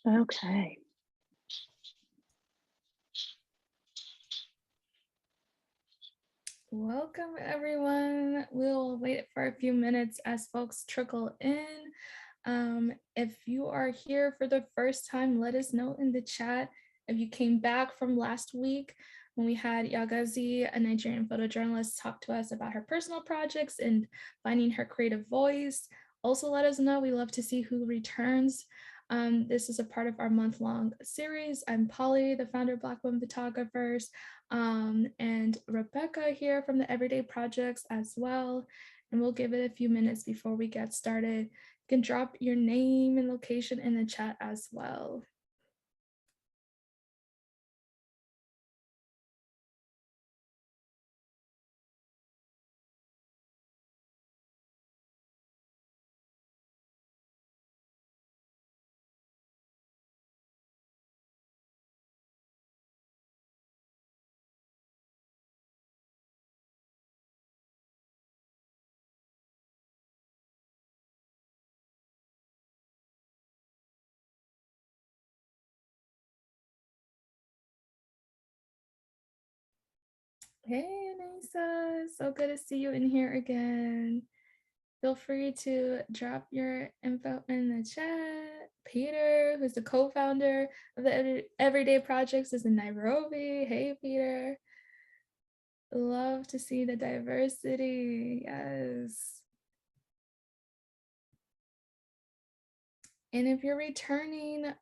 Okay. Welcome, everyone. We'll wait for a few minutes as folks trickle in. If you are here for the first time, let us know in the chat. If you came back from last week when we had Yagazi, a Nigerian photojournalist, talk to us about her personal projects and finding her creative voice. Also, let us know. We love to see who returns. This is a part of our month-long series. I'm Polly, the founder of Black Women Photographers, and Rebecca here from the Everyday Projects as well. And we'll give it a few minutes before we get started. You can drop your name and location in the chat as well. Hey, Anissa, so good to see you in here again. Feel free to drop your info in the chat. Peter, who's the co-founder of the Everyday Projects, is in Nairobi. Hey, Peter. Love to see the diversity. Yes. And if you're returning,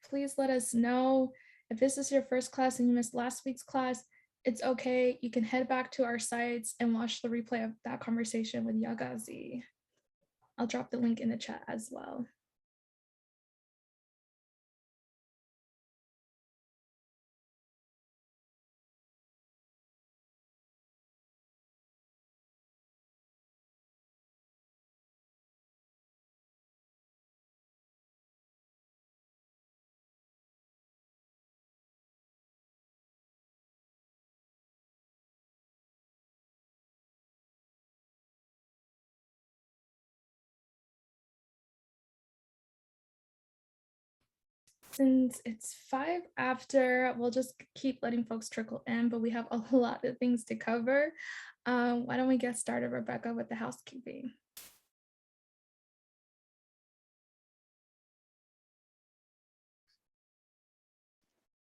please let us know. If this is your first class and you missed last week's class, it's okay. You can head back to our sites and watch the replay of that conversation with Yagazi. I'll drop the link in the chat as well. Since it's 5 after, we'll just keep letting folks trickle in, but we have a lot of things to cover. Why don't we get started, Rebecca, with the housekeeping?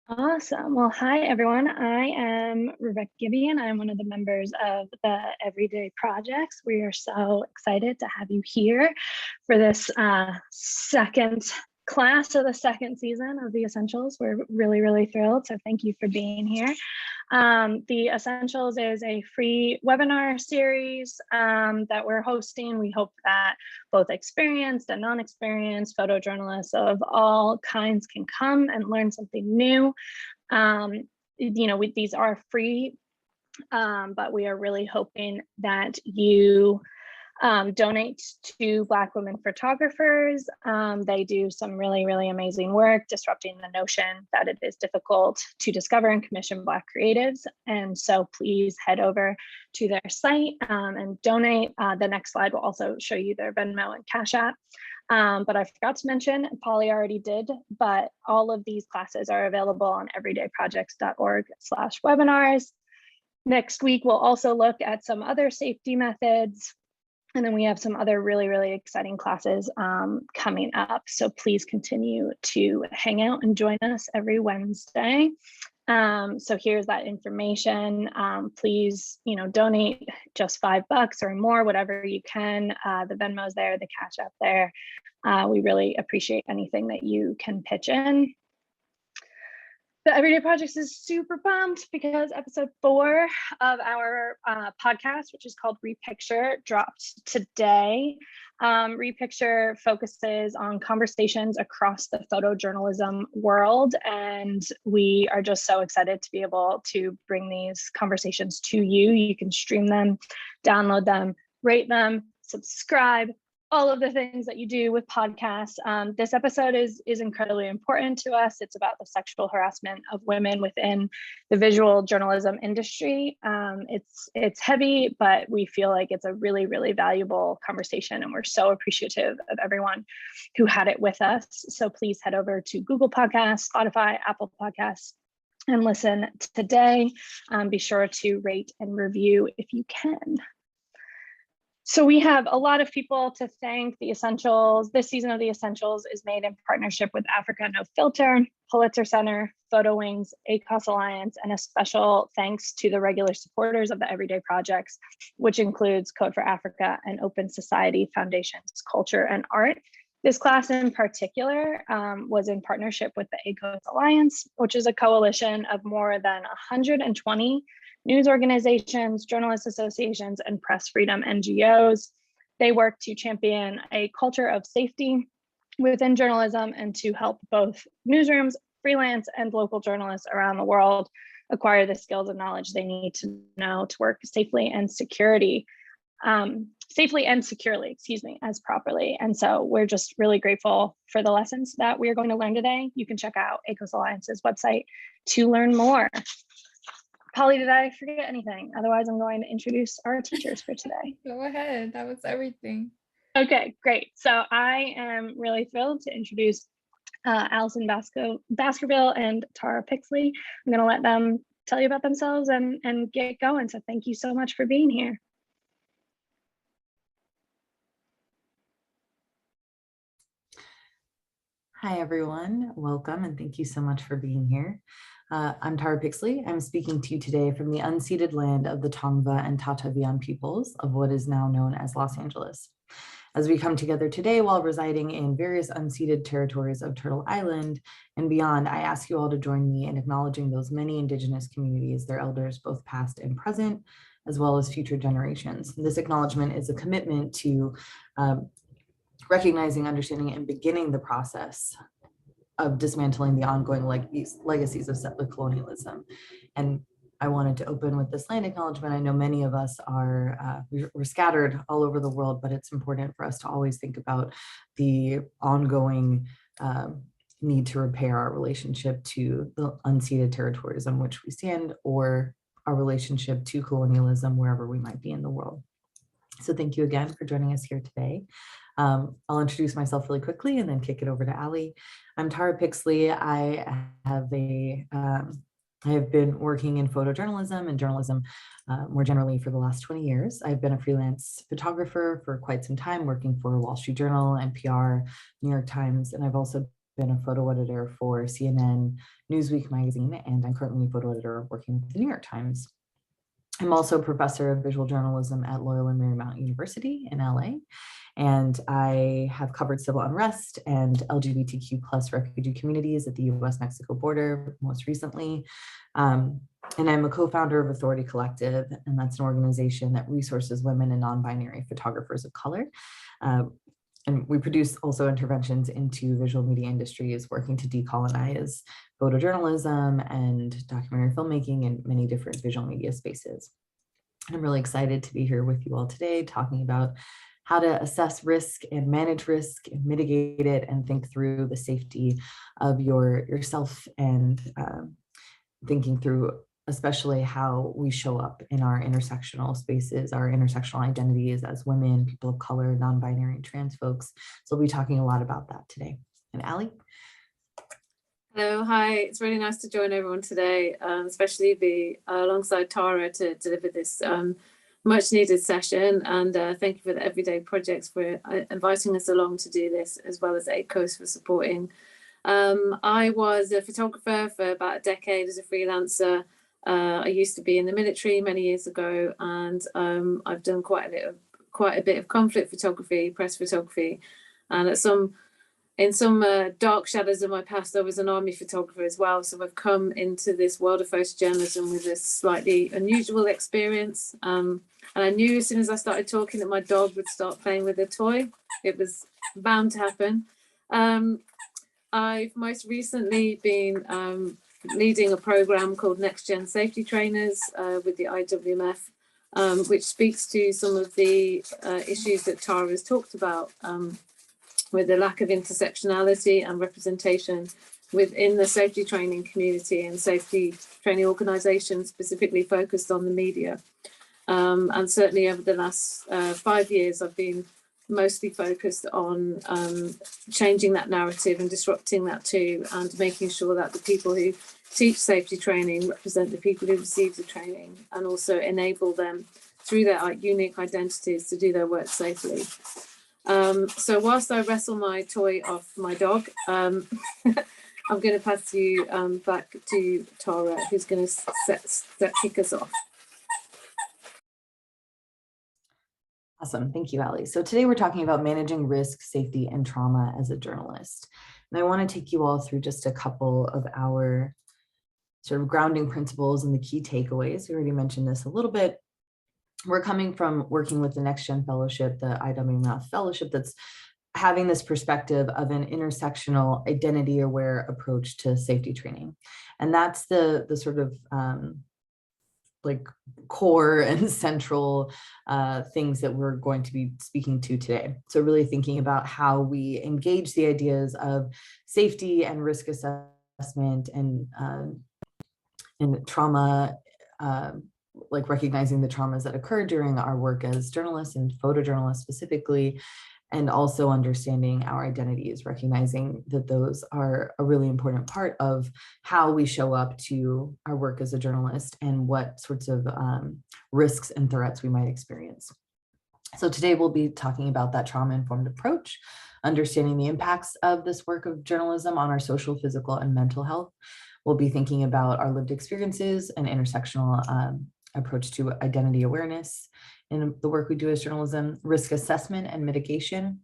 Awesome. Well, hi, everyone. I am Rebecca Gibeon. I'm one of the members of the Everyday Projects. We are so excited to have you here for this second class of the second season of the Essentials. We're really, really thrilled. So thank you for being here. The Essentials is a free webinar series that we're hosting. We hope that both experienced and non-experienced photojournalists of all kinds can come and learn something new. These are free, but we are really hoping that you donate to Black Women Photographers. They do some really, really amazing work disrupting the notion that it is difficult to discover and commission Black creatives. And so please head over to their site and donate. The next slide will also show you their Venmo and Cash App. But I forgot to mention, Polly already did, but all of these classes are available on everydayprojects.org/webinars. Next week, we'll also look at some other safety methods. And then we have some other really, really exciting classes coming up. So please continue to hang out and join us every Wednesday. So here's that information. Please, donate just $5 or more, whatever you can. The Venmo's there, the Cash App there. We really appreciate anything that you can pitch in. The Everyday Projects is super pumped because episode 4 of our podcast, which is called Repicture, dropped today. Repicture focuses on conversations across the photojournalism world, and we are just so excited to be able to bring these conversations to you. You can stream them, download them, rate them, subscribe, all of the things that you do with podcasts. This episode is incredibly important to us. It's about the sexual harassment of women within the visual journalism industry. It's heavy, but we feel like it's a really, really valuable conversation, and we're so appreciative of everyone who had it with us. So please head over to Google Podcasts, Spotify, Apple Podcasts, and listen today. Be sure to rate and review if you can. So we have a lot of people to thank. The Essentials, this season of The Essentials is made in partnership with Africa No Filter, Pulitzer Center, Photo Wings, ACOS Alliance, and a special thanks to the regular supporters of the Everyday Projects, which includes Code for Africa and Open Society Foundation's Culture and Art. This class in particular was in partnership with the ACOS Alliance, which is a coalition of more than 120 news organizations, journalist associations, and press freedom NGOs. They work to champion a culture of safety within journalism and to help both newsrooms, freelance, and local journalists around the world acquire the skills and knowledge they need to know to work safely and securely, as properly. And so we're just really grateful for the lessons that we are going to learn today. You can check out ACOS Alliance's website to learn more. Polly, did I forget anything? Otherwise, I'm going to introduce our teachers for today. Go ahead. That was everything. Okay, great. So I am really thrilled to introduce Alison Baskerville and Tara Pixley. I'm going to let them tell you about themselves and get going. So thank you so much for being here. Hi, everyone. Welcome, and thank you so much for being here. I'm Tara Pixley. I'm speaking to you today from the unceded land of the Tongva and Tataviam peoples of what is now known as Los Angeles. As we come together today while residing in various unceded territories of Turtle Island and beyond, I ask you all to join me in acknowledging those many Indigenous communities, their elders, both past and present, as well as future generations. This acknowledgement is a commitment to recognizing, understanding, and beginning the process of dismantling the ongoing legacies of settler colonialism. And I wanted to open with this land acknowledgement. I know many of us are, we're scattered all over the world, but it's important for us to always think about the ongoing need to repair our relationship to the unceded territories on which we stand, or our relationship to colonialism wherever we might be in the world. So thank you again for joining us here today. I'll introduce myself really quickly and then kick it over to Ali. I'm Tara Pixley. I have been working in photojournalism and journalism more generally for the last 20 years. I've been a freelance photographer for quite some time, working for Wall Street Journal, NPR, New York Times, and I've also been a photo editor for CNN, Newsweek magazine, and I'm currently a photo editor working with the New York Times. I'm also a professor of visual journalism at Loyola Marymount University in LA, and I have covered civil unrest and LGBTQ+ refugee communities at the US-Mexico border most recently. And I'm a co-founder of Authority Collective, and that's an organization that resources women and non-binary photographers of color. And we produce also interventions into visual media industries, working to decolonize photojournalism and documentary filmmaking and many different visual media spaces. I'm really excited to be here with you all today, talking about how to assess risk and manage risk and mitigate it and think through the safety of yourself, and thinking through especially how we show up in our intersectional spaces, our intersectional identities as women, people of color, non-binary, and trans folks. So we'll be talking a lot about that today. And Ali? Hello, hi. It's really nice to join everyone today, especially be alongside Tara to deliver this much needed session. And thank you for the Everyday Projects for inviting us along to do this, as well as ACOS for supporting. I was a photographer for about a decade as a freelancer. I used to be in the military many years ago, and I've done quite a bit of conflict photography, press photography, and in some dark shadows of my past, I was an army photographer as well. So I've come into this world of photojournalism with a slightly unusual experience. And I knew as soon as I started talking that my dog would start playing with a toy. It was bound to happen. I've most recently been leading a program called NextGen Safety Trainers with the IWMF which speaks to some of the issues that Tara has talked about, with the lack of intersectionality and representation within the safety training community and safety training organisations specifically focused on the media. And certainly over the last 5 years, I've been mostly focused on changing that narrative and disrupting that too, and making sure that the people who teach safety training represent the people who receive the training and also enable them through their unique identities to do their work safely. So whilst I wrestle my toy off my dog, I'm going to pass you back to Tara, who's going to kick us off. Awesome. Thank you, Ali. So today we're talking about managing risk, safety, and trauma as a journalist. And I want to take you all through just a couple of our sort of grounding principles and the key takeaways. We already mentioned this a little bit. We're coming from working with the NextGen Fellowship, the IWMF Fellowship, that's having this perspective of an intersectional, identity-aware approach to safety training. And that's the sort of like core and central things that we're going to be speaking to today. So really thinking about how we engage the ideas of safety and risk assessment and trauma, like recognizing the traumas that occur during our work as journalists and photojournalists specifically, and also understanding our identities, recognizing that those are a really important part of how we show up to our work as a journalist and what sorts of risks and threats we might experience. So today we'll be talking about that trauma-informed approach, understanding the impacts of this work of journalism on our social, physical, and mental health. We'll be thinking about our lived experiences and intersectional approach to identity awareness in the work we do as journalism, risk assessment and mitigation.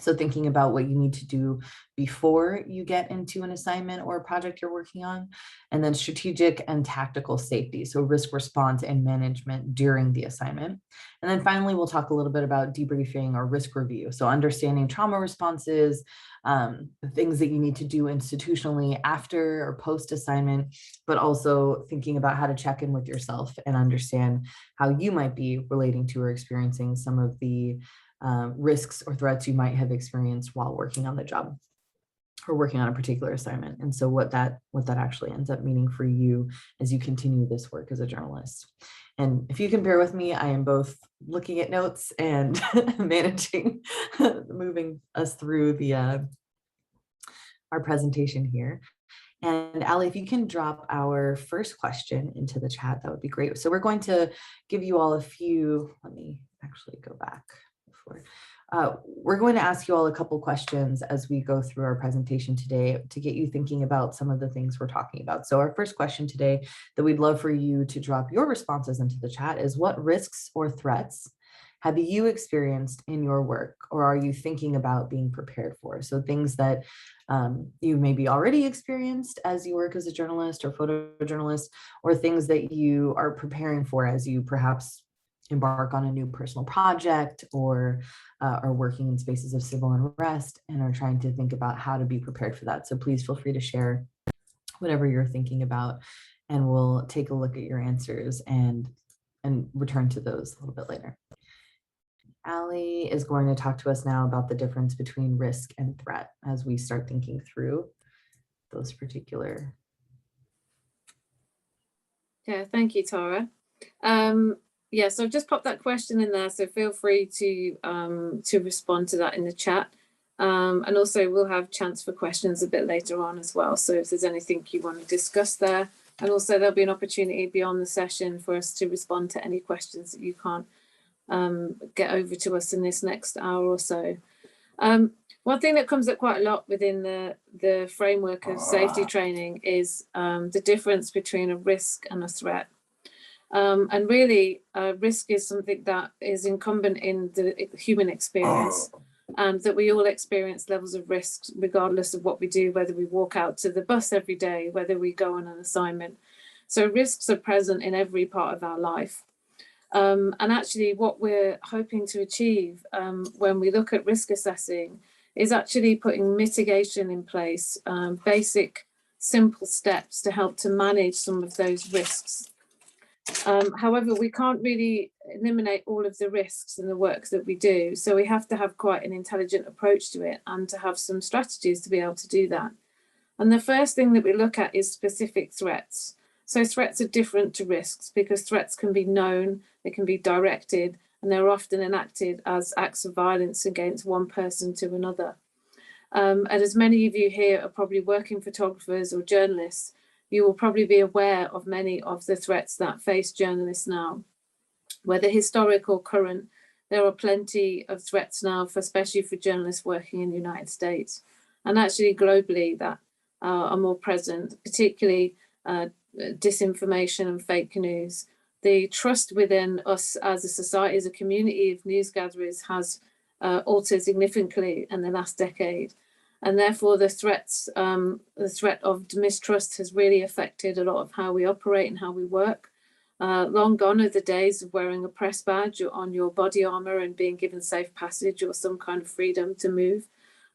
So thinking about what you need to do before you get into an assignment or a project you're working on, and then strategic and tactical safety. So risk response and management during the assignment. And then finally, we'll talk a little bit about debriefing or risk review. So understanding trauma responses, the things that you need to do institutionally after or post assignment, but also thinking about how to check in with yourself and understand how you might be relating to or experiencing some of the risks or threats you might have experienced while working on the job or working on a particular assignment. And so what that actually ends up meaning for you as you continue this work as a journalist. And if you can bear with me, I am both looking at notes and managing, moving us through the our presentation here. And Ali, if you can drop our first question into the chat, that would be great. So we're going to give you all a few, let me actually go back before. We're going to ask you all a couple questions as we go through our presentation today to get you thinking about some of the things we're talking about. So our first question today that we'd love for you to drop your responses into the chat is, what risks or threats have you experienced in your work, or are you thinking about being prepared for? So things that you maybe already experienced as you work as a journalist or photojournalist, or things that you are preparing for as you perhaps embark on a new personal project or are working in spaces of civil unrest and are trying to think about how to be prepared for that. So please feel free to share whatever you're thinking about, and we'll take a look at your answers and return to those a little bit later. Ali is going to talk to us now about the difference between risk and threat as we start thinking through those particular. Yeah, thank you, Tara. Yeah, so I've just popped that question in there, so feel free to respond to that in the chat. And also we'll have chance for questions a bit later on as well. So if there's anything you want to discuss there, and also there'll be an opportunity beyond the session for us to respond to any questions that you can't get over to us in this next hour or so. One thing that comes up quite a lot within the framework of safety training is the difference between a risk and a threat. And really, risk is something that is incumbent in the human experience, and that we all experience levels of risk regardless of what we do, whether we walk out to the bus every day, whether we go on an assignment. So risks are present in every part of our life. And actually what we're hoping to achieve when we look at risk assessing is actually putting mitigation in place, basic, simple steps to help to manage some of those risks. However, we can't really eliminate all of the risks in the work that we do. So we have to have quite an intelligent approach to it and to have some strategies to be able to do that. And the first thing that we look at is specific threats. So threats are different to risks because threats can be known, they can be directed, and they're often enacted as acts of violence against one person to another. And as many of you here are probably working photographers or journalists, you will probably be aware of many of the threats that face journalists now, whether historic or current. There are plenty of threats now, especially for journalists working in the United States, and actually globally that are more present, particularly disinformation and fake news. The trust within us as a society, as a community of news gatherers has altered significantly in the last decade. And therefore the threat of mistrust has really affected a lot of how we operate and how we work. Long gone are the days of wearing a press badge on your body armor and being given safe passage or some kind of freedom to move.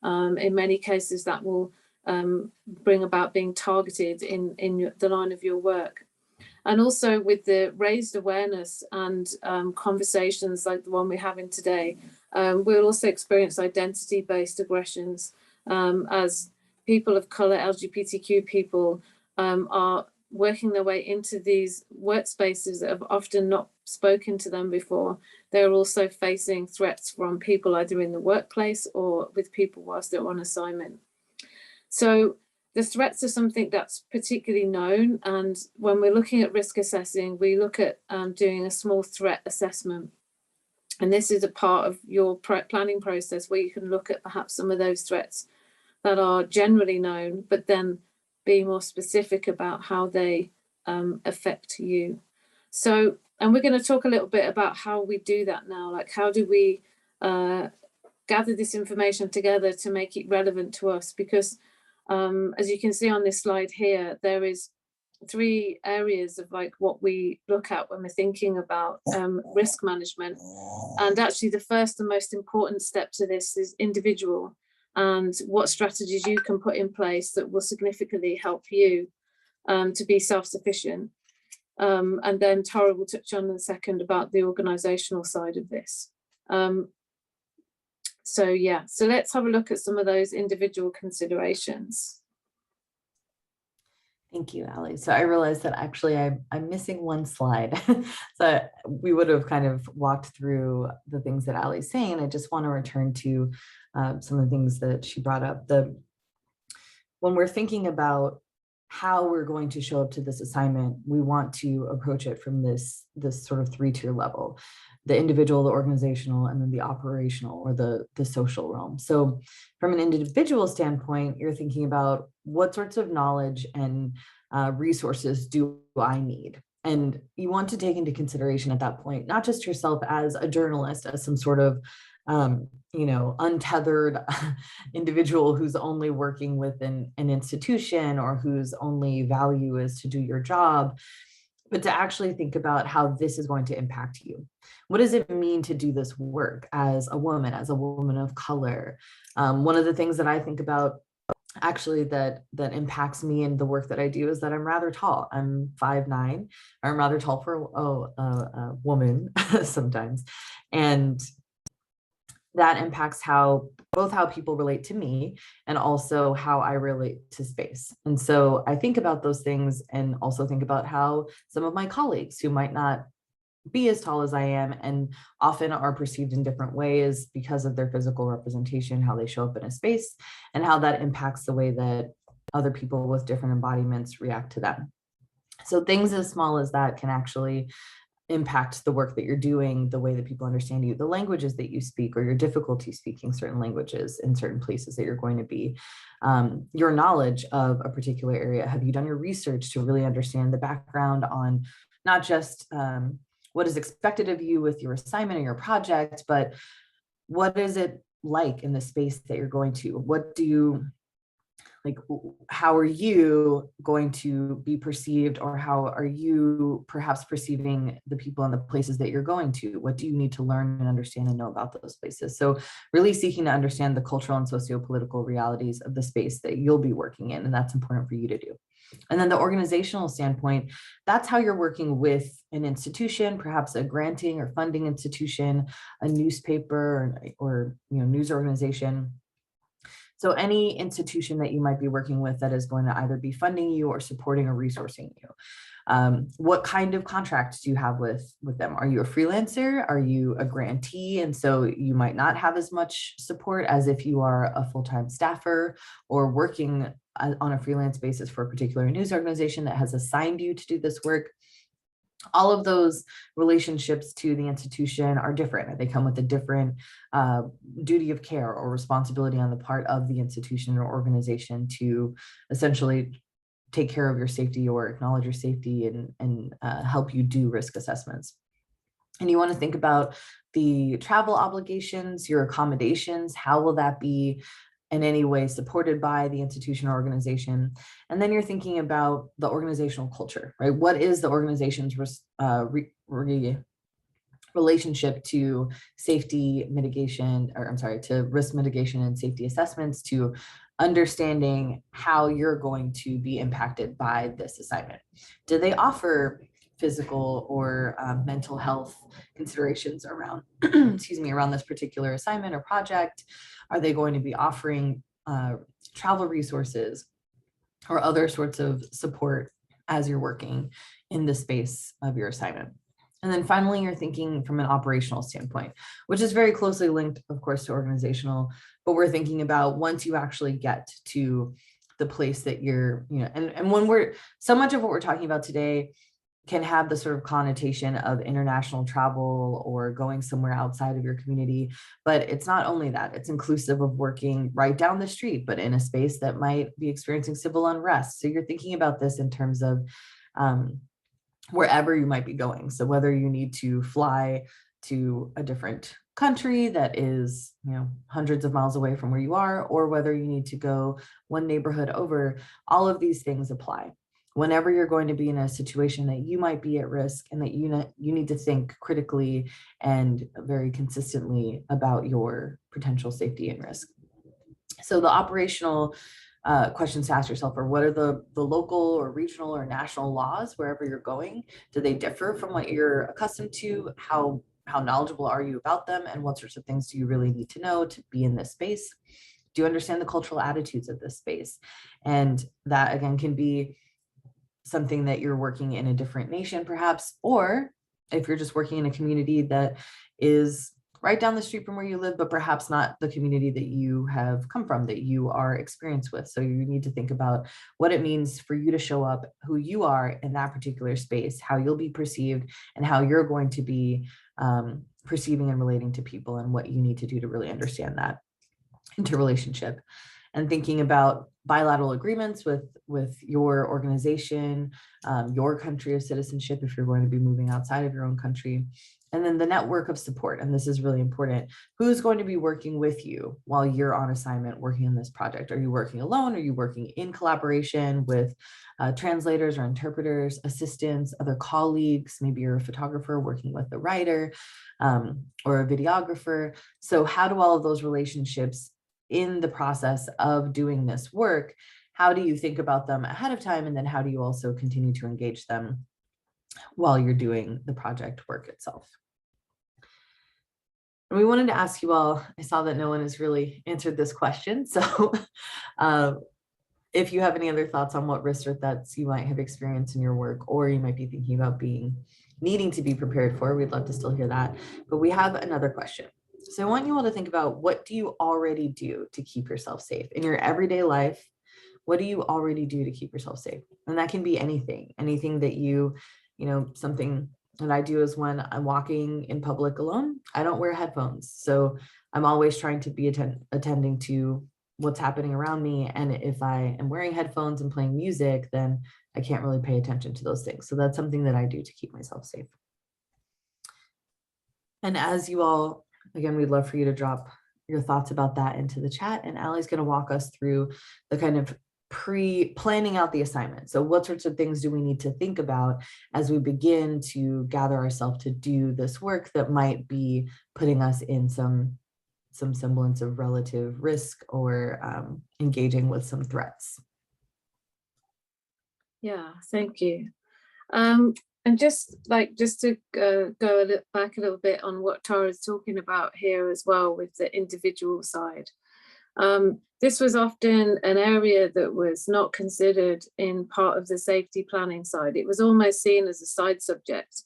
In many cases that will bring about being targeted in the line of your work. And also with the raised awareness and conversations like the one we're having today, we'll also experience identity-based aggressions as people of color, LGBTQ people are working their way into these workspaces that have often not spoken to them before. They're also facing threats from people either in the workplace or with people whilst they're on assignment. So the threats are something that's particularly known. And when we're looking at risk assessing, we look at doing a small threat assessment. And this is a part of your planning process where you can look at perhaps some of those threats that are generally known, but then be more specific about how they affect you. So, and we're going to talk a little bit about how we do that now, like how do we gather this information together to make it relevant to us? Because as you can see on this slide here, there is 3 areas of like what we look at when we're thinking about risk management. And actually the first and most important step to this is individual, and what strategies you can put in place that will significantly help you to be self-sufficient. And then Tara will touch on in a second about the organizational side of this. So yeah, so let's have a look at some of those individual considerations. Thank you, Ali. So I realized that actually I'm missing one slide. So we would have kind of walked through the things that Ali's saying. I just want to return to some of the things that she brought up. When we're thinking about how we're going to show up to this assignment, we want to approach it from this sort of 3-tier level: the individual, the organizational, and then the operational or the social realm. So from an individual standpoint, you're thinking about what sorts of knowledge and resources do I need? And you want to take into consideration at that point, not just yourself as a journalist, as some sort of untethered individual who's only working within an institution or whose only value is to do your job, but to actually think about how this is going to impact you. What does it mean to do this work as a woman of color? One of the things that I think about actually that impacts me in the work that I do is that I'm rather tall. I'm 5'9". I'm rather tall for a woman sometimes. And that impacts both how people relate to me and also how I relate to space. And so I think about those things and also think about how some of my colleagues who might not be as tall as I am and often are perceived in different ways because of their physical representation, how they show up in a space, and how that impacts the way that other people with different embodiments react to them. So things as small as that can actually impact the work that you're doing, the way that people understand you, the languages that you speak, or your difficulty speaking certain languages in certain places that you're going to be, your knowledge of a particular area. Have you done your research to really understand the background on not just what is expected of you with your assignment or your project, but what is it like in the space that you're going to? What do you like, how are you going to be perceived, or how are you perhaps perceiving the people and the places that you're going to? What do you need to learn and understand and know about those places? So really seeking to understand the cultural and socio-political realities of the space that you'll be working in, and that's important for you to do. And then the organizational standpoint, that's how you're working with an institution, perhaps a granting or funding institution, a newspaper, or news organization. So any institution that you might be working with that is going to either be funding you or supporting or resourcing you. What kind of contracts do you have with them? Are you a freelancer? Are you a grantee? And so you might not have as much support as if you are a full-time staffer or working on a freelance basis for a particular news organization that has assigned you to do this work. All of those relationships to the institution are different. They come with a different duty of care or responsibility on the part of the institution or organization to essentially take care of your safety or acknowledge your safety and help you do risk assessments. And you want to think about the travel obligations, your accommodations. How will that be in any way supported by the institution or organization? And then you're thinking about the organizational culture, right? What is the organization's relationship to safety mitigation, or I'm sorry, to risk mitigation and safety assessments, to understanding how you're going to be impacted by this assignment? Do they offer physical or mental health considerations around, excuse me, around this particular assignment or project? Are they going to be offering travel resources or other sorts of support as you're working in the space of your assignment? And then finally, you're thinking from an operational standpoint, which is very closely linked, of course, to organizational, but we're thinking about once you actually get to the place that you're, and when so much of what we're talking about today can have the sort of connotation of international travel or going somewhere outside of your community. But it's not only that, it's inclusive of working right down the street, but in a space that might be experiencing civil unrest. So you're thinking about this in terms of wherever you might be going. So whether you need to fly to a different country that is, hundreds of miles away from where you are, or whether you need to go one neighborhood over, all of these things apply. Whenever you're going to be in a situation that you might be at risk and that you need to think critically and very consistently about your potential safety and risk. So the operational questions to ask yourself are, what are the local or regional or national laws wherever you're going? Do they differ from what you're accustomed to? How knowledgeable are you about them? And what sorts of things do you really need to know to be in this space? Do you understand the cultural attitudes of this space? And that, again, can be something that you're working in a different nation, perhaps, or if you're just working in a community that is right down the street from where you live, but perhaps not the community that you have come from, that you are experienced with. So you need to think about what it means for you to show up, who you are in that particular space, how you'll be perceived, and how you're going to be perceiving and relating to people, and what you need to do to really understand that interrelationship. And thinking about bilateral agreements with your organization, your country of citizenship, if you're going to be moving outside of your own country. And then the network of support, and this is really important. Who's going to be working with you while you're on assignment working on this project? Are you working alone? Are you working in collaboration with translators or interpreters, assistants, other colleagues? Maybe you're a photographer working with a writer or a videographer. So how do all of those relationships in the process of doing this work, how do you think about them ahead of time? And then how do you also continue to engage them while you're doing the project work itself? And we wanted to ask you all, I saw that no one has really answered this question. So if you have any other thoughts on what risks or threats you might have experienced in your work, or you might be thinking about needing to be prepared for, we'd love to still hear that. But we have another question. So I want you all to think about, what do you already do to keep yourself safe in your everyday life? What do you already do to keep yourself safe? And that can be anything that you something that I do is when I'm walking in public alone, I don't wear headphones. So I'm always trying to be attending to what's happening around me. And if I am wearing headphones and playing music, then I can't really pay attention to those things. So that's something that I do to keep myself safe. And as you all, again, we'd love for you to drop your thoughts about that into the chat. And Allie's going to walk us through the kind of planning out the assignment. So what sorts of things do we need to think about as we begin to gather ourselves to do this work that might be putting us in some semblance of relative risk or engaging with some threats? Yeah, thank you. And just to go back a little bit on what Tara's talking about here as well with the individual side. This was often an area that was not considered in part of the safety planning side. It was almost seen as a side subject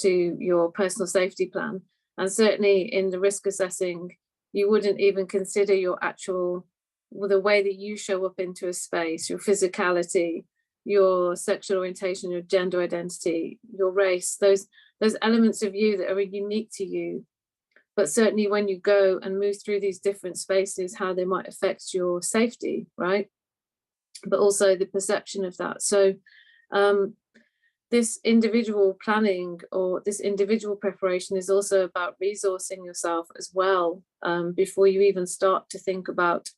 to your personal safety plan. And certainly in the risk assessing, you wouldn't even consider your actual, the way that you show up into a space, your physicality, your sexual orientation, your gender identity, your race, those elements of you that are unique to you. But certainly when you go and move through these different spaces, how they might affect your safety, right? But also the perception of that. So this individual planning or this individual preparation is also about resourcing yourself as well before you even start to think about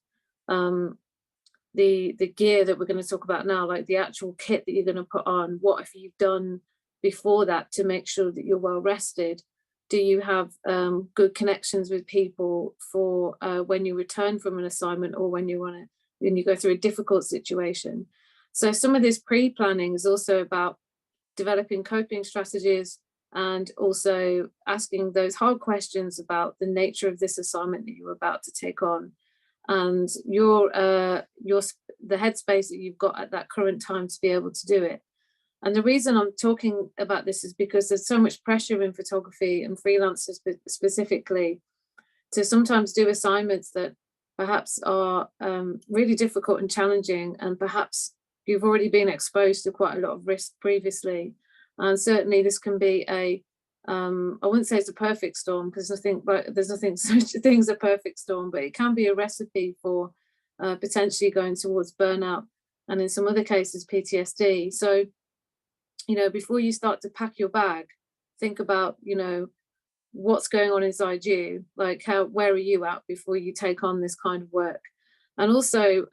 the gear that we're going to talk about now, like the actual kit that you're going to put on. What have you done before that to make sure that you're well rested? Do you have good connections with people for when you return from an assignment or when you go through a difficult situation? So some of this pre-planning is also about developing coping strategies and also asking those hard questions about the nature of this assignment that you're about to take on and the headspace that you've got at that current time to be able to do it. And the reason I'm talking about this is because there's so much pressure in photography and freelancers specifically to sometimes do assignments that perhaps are really difficult and challenging, and perhaps you've already been exposed to quite a lot of risk previously. And certainly this can be I wouldn't say it's a perfect storm, because there's nothing such a thing as a perfect storm, but it can be a recipe for potentially going towards burnout and in some other cases PTSD. So, you know, before you start to pack your bag, think about, you know, what's going on inside you, like where are you at before you take on this kind of work. And also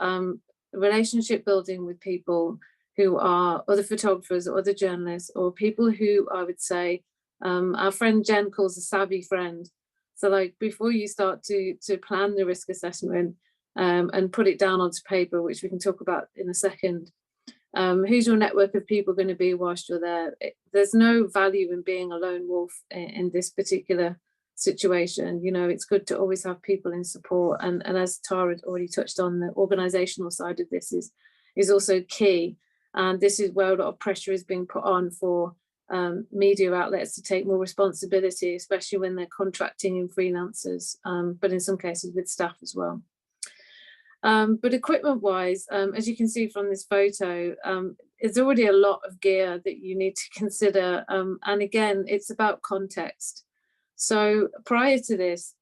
relationship building with people who are other photographers or other journalists, or people who I would say our friend Jen calls a savvy friend. So like before you start to plan the risk assessment and put it down onto paper, which we can talk about in a second, who's your network of people going to be whilst you're there? There's no value in being a lone wolf in this particular situation. You know, it's good to always have people in support. And as Tara had already touched on, the organizational side of this is also key. And this is where a lot of pressure is being put on for media outlets to take more responsibility, especially when they're contracting in freelancers, but in some cases with staff as well. But equipment wise, as you can see from this photo, there's already a lot of gear that you need to consider. And again, it's about context. So prior to this,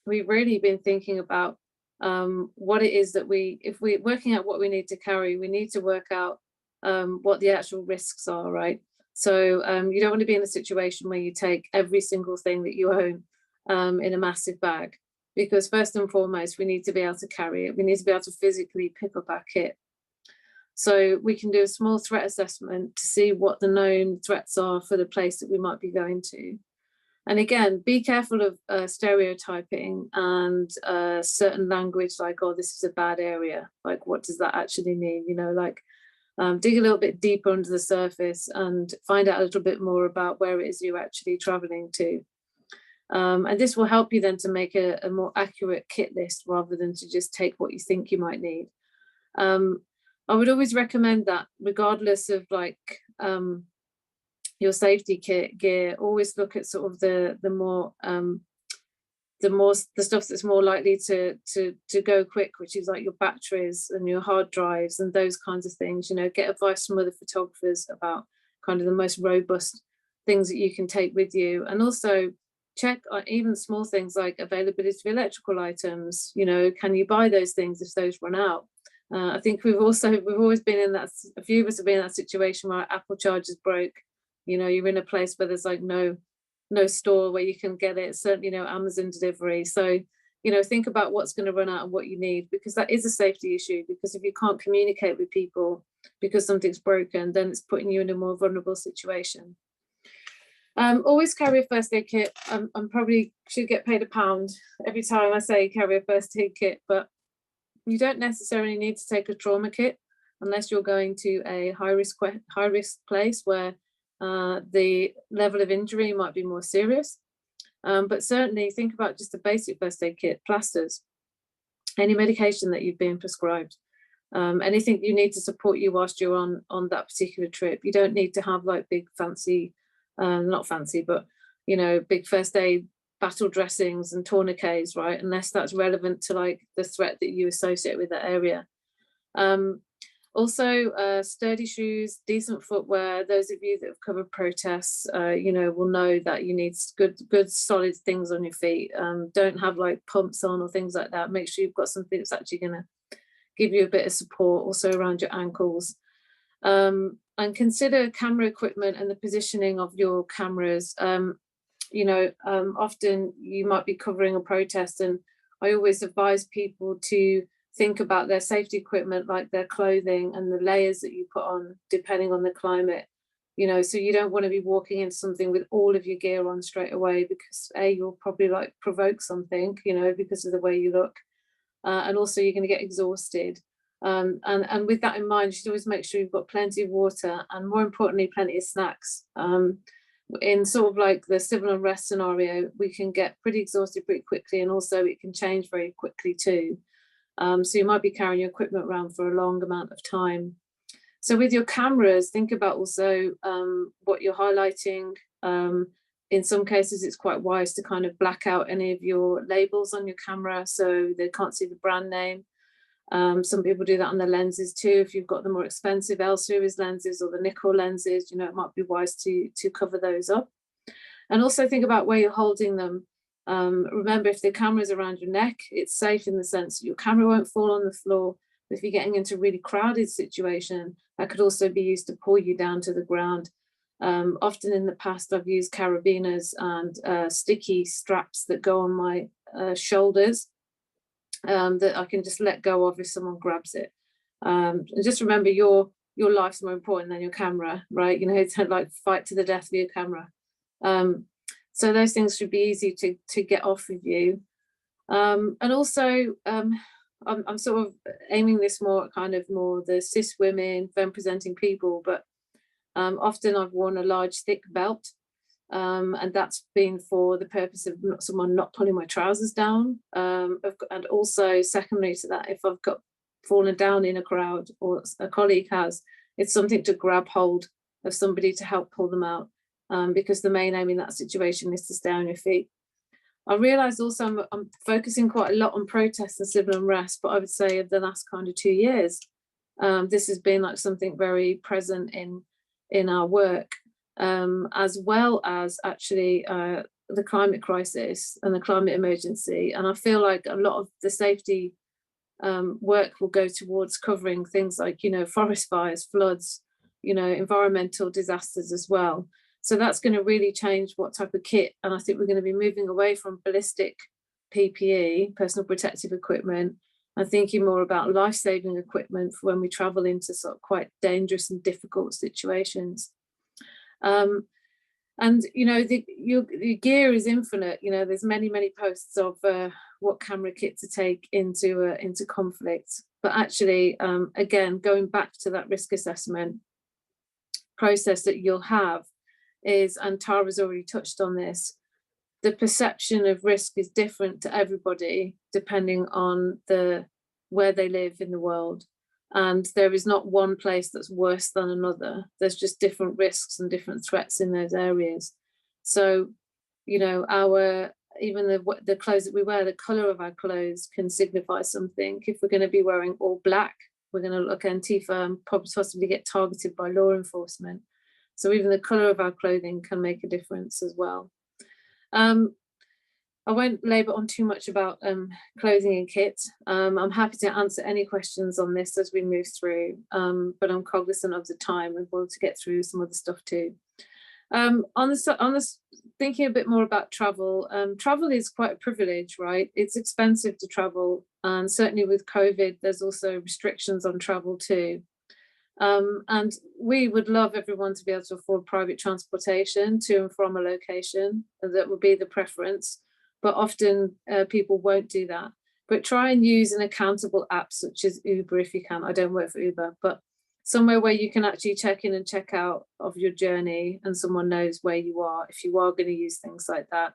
we've really been thinking about what it is that if we're working out what we need to carry, we need to work out what the actual risks are, right? So you don't want to be in a situation where you take every single thing that you own in a massive bag, because first and foremost, we need to be able to carry it. We need to be able to physically pick up our kit. So we can do a small threat assessment to see what the known threats are for the place that we might be going to. And again, be careful of stereotyping and certain language like, oh, this is a bad area. Like, what does that actually mean? You know, like dig a little bit deeper under the surface and find out a little bit more about where it is you're actually traveling to. And this will help you then to make a more accurate kit list rather than to just take what you think you might need. I would always recommend that regardless of like your safety kit gear, always look at sort of the stuff that's more likely to go quick, which is like your batteries and your hard drives and those kinds of things. You know, get advice from other photographers about kind of the most robust things that you can take with you, and also check even small things like availability of electrical items. You know, can you buy those things if those run out? I think we've always been in that, a few of us have been in that situation where our Apple chargers broke. You know, you're in a place where there's like no store where you can get it, certainly no Amazon delivery. So you know, think about what's going to run out and what you need, because that is a safety issue. Because if you can't communicate with people because something's broken, then it's putting you in a more vulnerable situation. Always carry a first aid kit. I'm probably should get paid £1 every time I say carry a first aid kit, but you don't necessarily need to take a trauma kit unless you're going to a high risk place where the level of injury might be more serious. But certainly think about just a basic first aid kit, plasters, any medication that you've been prescribed, anything you need to support you whilst you're on that particular trip. You don't need to have like big fancy, not fancy, but you know, big first aid battle dressings and tourniquets, right? Unless that's relevant to like the threat that you associate with that area. Also, sturdy shoes, decent footwear. Those of you that have covered protests, you know, will know that you need good solid things on your feet. Don't have like pumps on or things like that. Make sure you've got something that's actually going to give you a bit of support also around your ankles. And consider camera equipment and the positioning of your cameras. You know, often you might be covering a protest, and I always advise people to think about their safety equipment, like their clothing and the layers that you put on depending on the climate. You know, so you don't want to be walking into something with all of your gear on straight away, because you'll probably like provoke something, you know, because of the way you look, and also you're going to get exhausted. And with that in mind, you should always make sure you've got plenty of water, and more importantly, plenty of snacks. In sort of like the civil unrest scenario, we can get pretty exhausted pretty quickly, and also it can change very quickly too. So you might be carrying your equipment around for a long amount of time. So with your cameras, think about also what you're highlighting. In some cases, it's quite wise to kind of black out any of your labels on your camera so they can't see the brand name. Some people do that on the lenses too. If you've got the more expensive L series lenses or the nickel lenses, you know, it might be wise to cover those up. And also think about where you're holding them. Remember, if the camera is around your neck, it's safe in the sense that your camera won't fall on the floor. But if you're getting into a really crowded situation, that could also be used to pull you down to the ground. Often in the past, I've used carabiners and sticky straps that go on my shoulders, that I can just let go of if someone grabs it. And just remember, your life's more important than your camera, right? You know, don't like fight to the death for your camera. So those things should be easy to get off of you. And also, I'm sort of aiming this more at kind of more the cis women, femme presenting people, but often I've worn a large thick belt. And that's been for the purpose of someone not pulling my trousers down. And also secondary to that, if I've got fallen down in a crowd or a colleague has, it's something to grab hold of somebody to help pull them out, because the main aim in that situation is to stay on your feet. I realised also I'm focusing quite a lot on protests and civil unrest, but I would say of the last kind of 2 years, this has been like something very present in our work. As well as actually the climate crisis and the climate emergency. And I feel like a lot of the safety work will go towards covering things like, you know, forest fires, floods, you know, environmental disasters as well. So that's going to really change what type of kit. And I think we're going to be moving away from ballistic PPE, personal protective equipment, and thinking more about life-saving equipment for when we travel into sort of quite dangerous and difficult situations. And you know, your gear is infinite. You know, there's many posts of what camera kit to take into conflict. But actually, again, going back to that risk assessment process that you'll have is, and Tara's already touched on this, the perception of risk is different to everybody depending on where they live in the world. And there is not one place that's worse than another. There's just different risks and different threats in those areas. So, you know, even the clothes that we wear, the colour of our clothes can signify something. If we're going to be wearing all black, we're going to look Antifa and possibly get targeted by law enforcement. So even the colour of our clothing can make a difference as well. I won't labour on too much about clothing and kit. I'm happy to answer any questions on this as we move through, but I'm cognizant of the time and want to get through some other stuff too. Thinking a bit more about travel, travel is quite a privilege, right? It's expensive to travel, and certainly with COVID, there's also restrictions on travel too. And we would love everyone to be able to afford private transportation to and from a location. That would be the preference, but often people won't do that. But try and use an accountable app such as Uber if you can. I don't work for Uber, but somewhere where you can actually check in and check out of your journey and someone knows where you are if you are going to use things like that.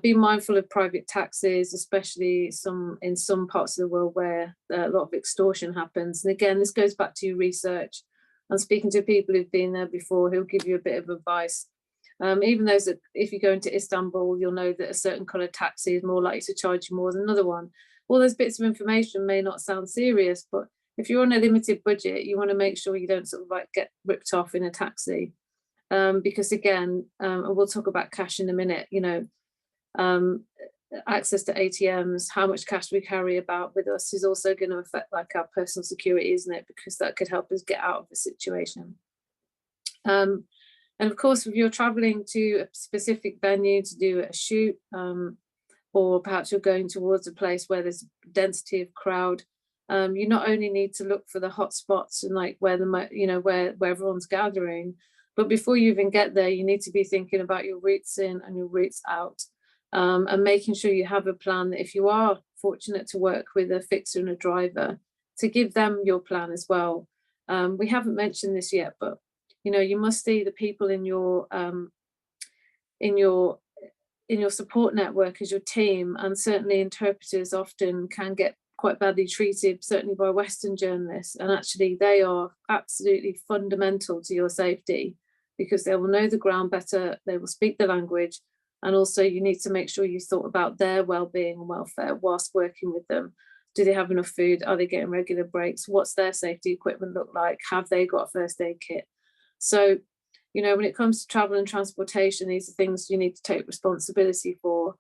Be mindful of private taxis, especially in some parts of the world where a lot of extortion happens. And again, this goes back to your research and speaking to people who've been there before, who'll give you a bit of advice. Even those that, if you go into Istanbul, you'll know that a certain kind of taxi is more likely to charge you more than another one. All those bits of information may not sound serious, but if you're on a limited budget, you want to make sure you don't sort of like get ripped off in a taxi. Because again, and we'll talk about cash in a minute, you know, access to ATMs, how much cash we carry about with us is also going to affect like our personal security, isn't it? Because that could help us get out of the situation. And of course, if you're traveling to a specific venue to do a shoot, or perhaps you're going towards a place where there's density of crowd, you not only need to look for the hot spots and like where where everyone's gathering, but before you even get there, you need to be thinking about your routes in and your routes out. And making sure you have a plan that if you are fortunate to work with a fixer and a driver, to give them your plan as well. We haven't mentioned this yet, but you know, you must see the people in your support network as your team, and certainly interpreters often can get quite badly treated, certainly by Western journalists, and actually they are absolutely fundamental to your safety because they will know the ground better, they will speak the language. And also you need to make sure you thought about their well-being and welfare whilst working with them. Do they have enough food? Are they getting regular breaks? What's their safety equipment look like? Have they got a first aid kit? So, you know, when it comes to travel and transportation, these are things you need to take responsibility for.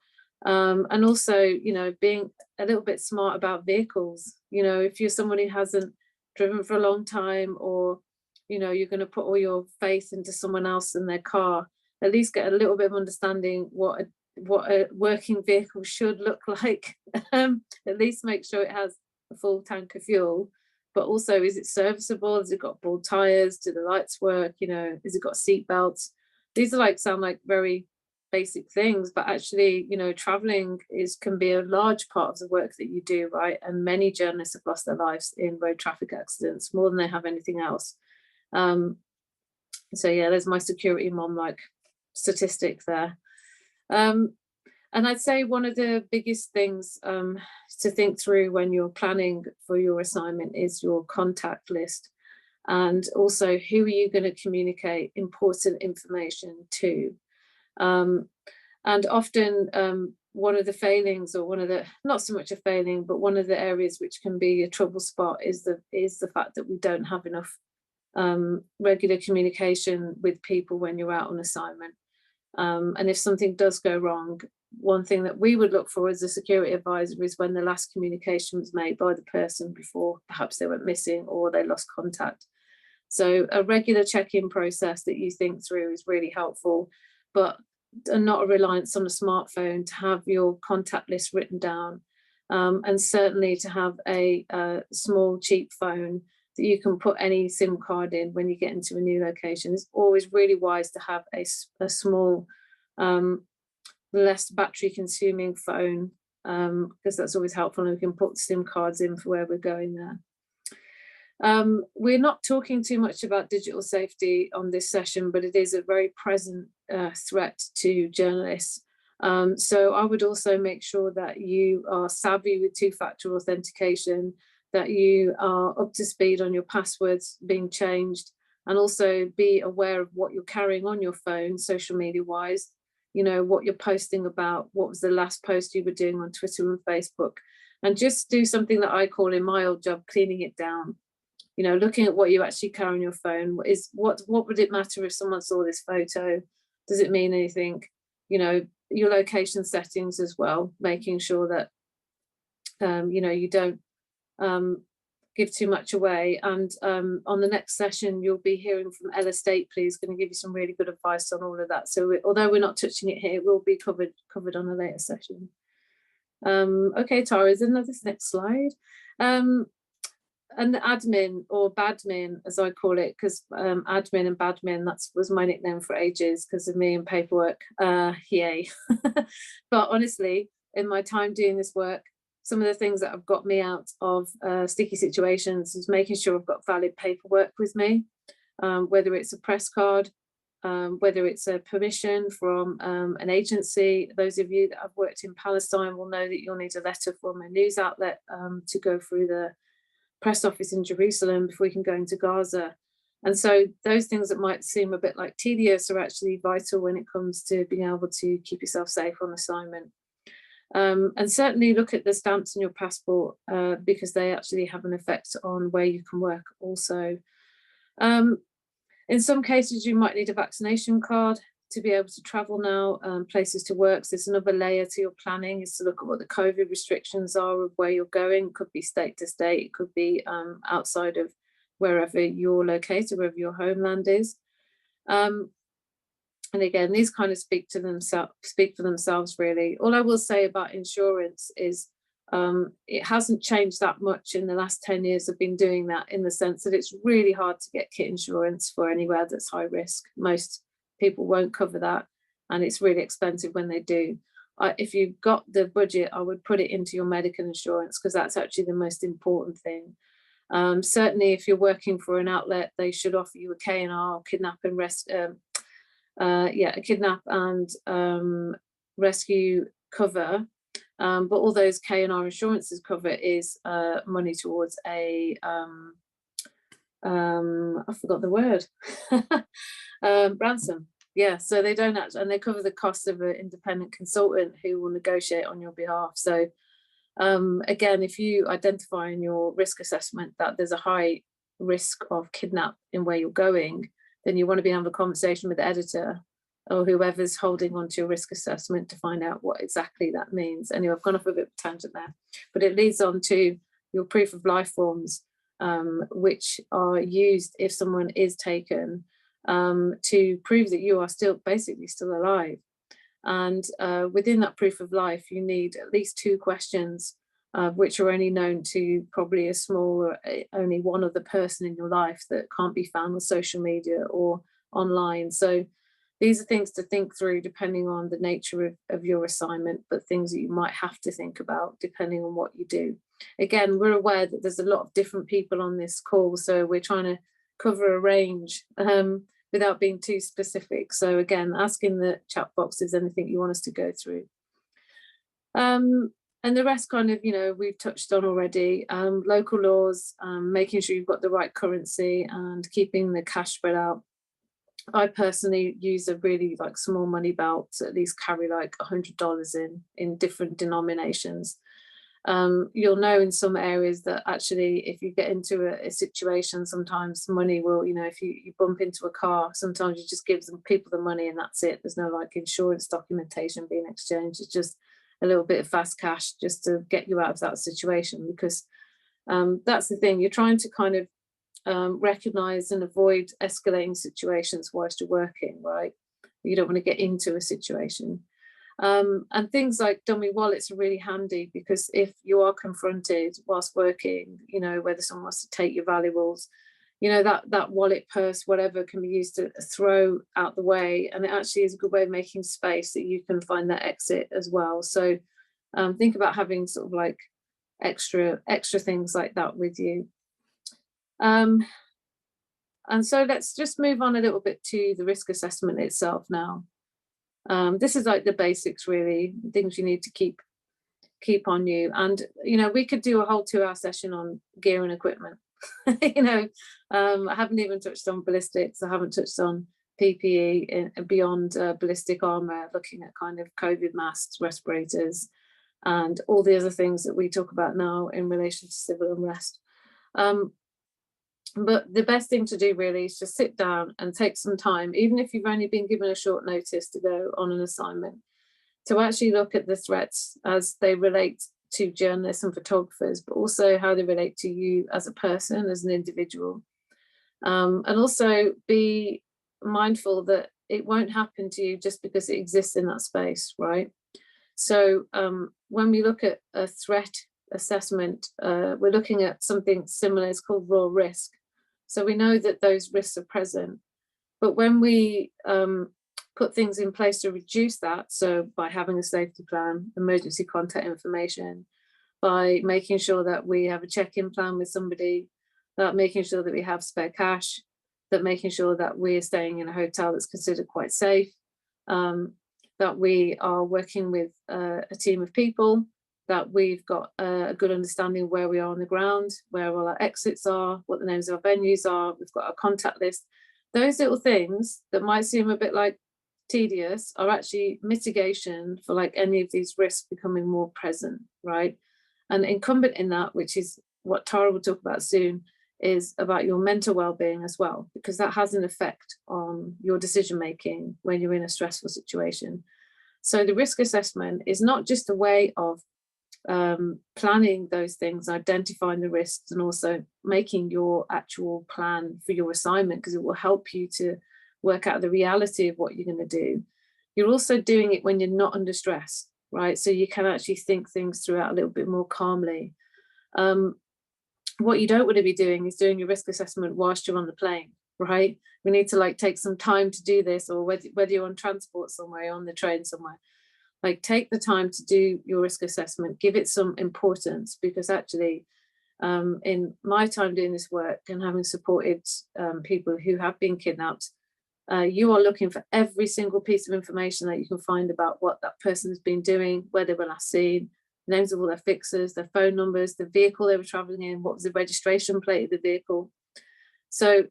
And also, you know, being a little bit smart about vehicles. You know, if you're someone who hasn't driven for a long time, or, you know, you're going to put all your faith into someone else in their car, at least get a little bit of understanding what a working vehicle should look like. At least make sure it has a full tank of fuel, but also, is it serviceable? Has it got bald tires? Do the lights work? You know, has it got seat belts? These are sound like very basic things, but actually, you know, traveling can be a large part of the work that you do, right? And many journalists have lost their lives in road traffic accidents more than they have anything else. So yeah, there's my security mom statistic there. And I'd say one of the biggest things to think through when you're planning for your assignment is your contact list, and also who are you going to communicate important information to. And often one of the failings, or one of the, not so much a failing, but one of the areas which can be a trouble spot is the fact that we don't have enough regular communication with people when you're out on assignment. And if something does go wrong, one thing that we would look for as a security advisor is when the last communication was made by the person before perhaps they went missing or they lost contact. So a regular check-in process that you think through is really helpful, but not a reliance on a smartphone, to have your contact list written down, and certainly to have a small cheap phone that you can put any SIM card in when you get into a new location. It's always really wise to have a small, less battery consuming phone, because that's always helpful, and we can put SIM cards in for where we're going there. We're not talking too much about digital safety on this session, but it is a very present threat to journalists. So I would also make sure that you are savvy with two-factor authentication, that you are up to speed on your passwords being changed, and also be aware of what you're carrying on your phone, social media wise, you know, what you're posting about, what was the last post you were doing on Twitter and Facebook, and just do something that I call in my old job, cleaning it down. You know, looking at what you actually carry on your phone. What would it matter if someone saw this photo? Does it mean anything? You know, your location settings as well, making sure that, you know, you don't give too much away. And on the next session, you'll be hearing from Ella Stapley, who's going to give you some really good advice on all of that. So although we're not touching it here, it will be covered on a later session. Okay, Tara, is another next slide. And the admin, or badmin as I call it, because admin and badmin, was my nickname for ages because of me and paperwork, yay. But honestly, in my time doing this work, some of the things that have got me out of sticky situations is making sure I've got valid paperwork with me, whether it's a press card, whether it's a permission from an agency. Those of you that have worked in Palestine will know that you'll need a letter from a news outlet to go through the press office in Jerusalem before we can go into Gaza. And so those things that might seem a bit like tedious are actually vital when it comes to being able to keep yourself safe on assignment. And certainly look at the stamps in your passport because they actually have an effect on where you can work also. In some cases, you might need a vaccination card to be able to travel now, places to work. So there's another layer to your planning, is to look at what the COVID restrictions are of where you're going. It could be state to state, it could be outside of wherever you're located, wherever your homeland is. And again, these kind of speak for themselves really. All I will say about insurance is it hasn't changed that much in the last 10 years I've been doing that, in the sense that it's really hard to get kit insurance for anywhere that's high risk. Most people won't cover that, and it's really expensive when they do. If you've got the budget, I would put it into your medical insurance because that's actually the most important thing. Certainly if you're working for an outlet, they should offer you a K&R, kidnap and rescue cover. But all those K&R insurances cover is money towards a I forgot the word, ransom. Yeah, so they don't actually, and they cover the cost of an independent consultant who will negotiate on your behalf. So again, if you identify in your risk assessment that there's a high risk of kidnap in where you're going, then you want to be having a conversation with the editor or whoever's holding onto your risk assessment to find out what exactly that means. Anyway, I've gone off a bit of a tangent there, but it leads on to your proof of life forms, which are used if someone is taken to prove that you are basically still alive. And within that proof of life, you need at least 2 questions, which are only known to probably a small, only one other person in your life that can't be found on social media or online. So these are things to think through depending on the nature of your assignment, but things that you might have to think about depending on what you do. Again, we're aware that there's a lot of different people on this call, so we're trying to cover a range without being too specific. So again, ask in the chat box if there's anything you want us to go through. And the rest kind of, we've touched on already. Local laws, making sure you've got the right currency and keeping the cash spread out. I personally use a really small money belt, to at least carry $100 in different denominations. You'll know in some areas that actually if you get into a situation, sometimes money will, if you bump into a car, sometimes you just give people the money and that's it. There's no insurance documentation being exchanged. It's just a little bit of fast cash just to get you out of that situation, because that's the thing, you're trying to kind of recognize and avoid escalating situations whilst you're working, right? You don't want to get into a situation. And things like dummy wallets are really handy, because if you are confronted whilst working, whether someone wants to take your valuables, that wallet, purse, whatever, can be used to throw out the way, and it actually is a good way of making space that you can find that exit as well. So think about having sort of extra things like that with you. And so let's just move on a little bit to the risk assessment itself now. This is the basics, really, things you need to keep on you. And we could do a whole 2-hour session on gear and equipment. I haven't even touched on ballistics. I haven't touched on PPE beyond ballistic armor, looking at kind of COVID masks, respirators, and all the other things that we talk about now in relation to civil unrest. But the best thing to do really is just sit down and take some time, even if you've only been given a short notice to go on an assignment, to actually look at the threats as they relate to journalists and photographers, but also how they relate to you as a person, as an individual. And also be mindful that it won't happen to you just because it exists in that space, right? So when we look at a threat assessment, we're looking at something similar. It's called raw risk. So we know that those risks are present, but when we put things in place to reduce that, so by having a safety plan, emergency contact information, by making sure that we have a check-in plan with somebody, that making sure that we have spare cash, that making sure that we're staying in a hotel that's considered quite safe, that we are working with a team of people, that we've got a good understanding of where we are on the ground, where all our exits are, what the names of our venues are, we've got our contact list. Those little things that might seem a bit like tedious are actually mitigation for like any of these risks becoming more present, right? And incumbent in that, which is what Tara will talk about soon, is about your mental well-being as well, because that has an effect on your decision-making when you're in a stressful situation. So the risk assessment is not just a way of planning those things, identifying the risks, and also making your actual plan for your assignment, because it will help you to work out the reality of what you're going to do. You're also doing it when you're not under stress, right? So you can actually think things through out a little bit more calmly. What you don't want to be doing is doing your risk assessment whilst you're on the plane, right? We need to like take some time to do this, or whether you're on transport somewhere, on the train somewhere, like take the time to do your risk assessment, give it some importance, because actually in my time doing this work and having supported people who have been kidnapped, you are looking for every single piece of information that you can find about what that person has been doing, where they were last seen, names of all their fixers, their phone numbers, the vehicle they were traveling in, what was the registration plate of the vehicle. So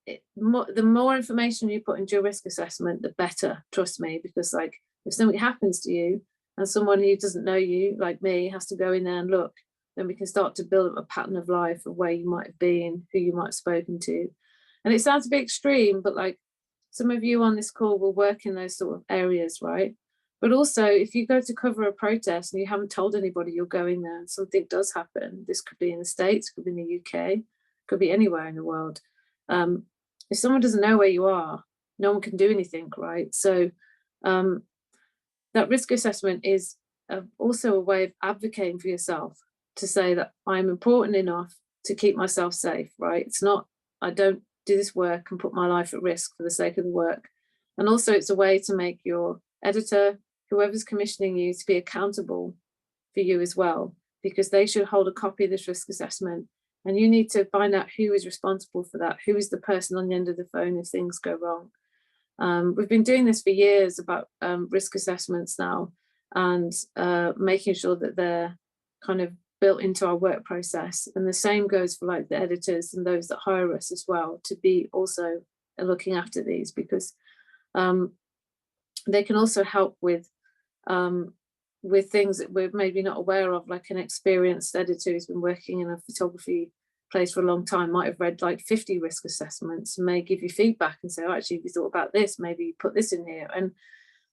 the more information you put into your risk assessment, the better, trust me, because like if something happens to you and someone who doesn't know you, like me, has to go in there and look, then we can start to build up a pattern of life of where you might have been, who you might have spoken to. And it sounds a bit extreme, but like some of you on this call will work in those sort of areas, right? But also, if you go to cover a protest and you haven't told anybody you're going there and something does happen, this could be in the States, could be in the UK, could be anywhere in the world. If someone doesn't know where you are, no one can do anything, right? So that risk assessment is also a way of advocating for yourself, to say that I'm important enough to keep myself safe, right? It's not, I don't do this work and put my life at risk for the sake of the work. And also it's a way to make your editor, whoever's commissioning you, to be accountable for you as well, because they should hold a copy of this risk assessment, and you need to find out who is responsible for that, who is the person on the end of the phone if things go wrong. We've been doing this for years about risk assessments now, and making sure that they're kind of built into our work process. And the same goes for like the editors and those that hire us as well, to be also looking after these, because they can also help with things that we're maybe not aware of, like an experienced editor who's been working in a photography place for a long time might have read like 50 risk assessments and may give you feedback and say, oh, actually, if you thought about this, maybe put this in here. And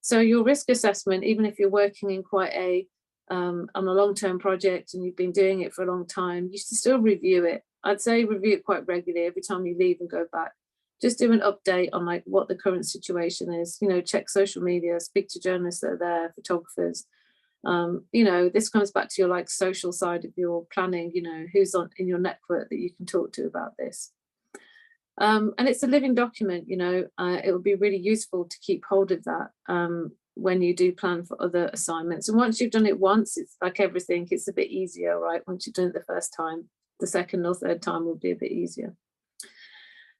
so your risk assessment, even if you're working in quite on a long-term project and you've been doing it for a long time, you should still review it. I'd say review it quite regularly every time you leave and go back. Just do an update on like what the current situation is, you know, check social media, speak to journalists that are there, photographers. You know, this comes back to your like social side of your planning, you know, who's in your network that you can talk to about this. And it's a living document, you know, it would be really useful to keep hold of that when you do plan for other assignments. And once you've done it once, it's like everything, it's a bit easier, right? Once you've done it the first time, the second or third time will be a bit easier.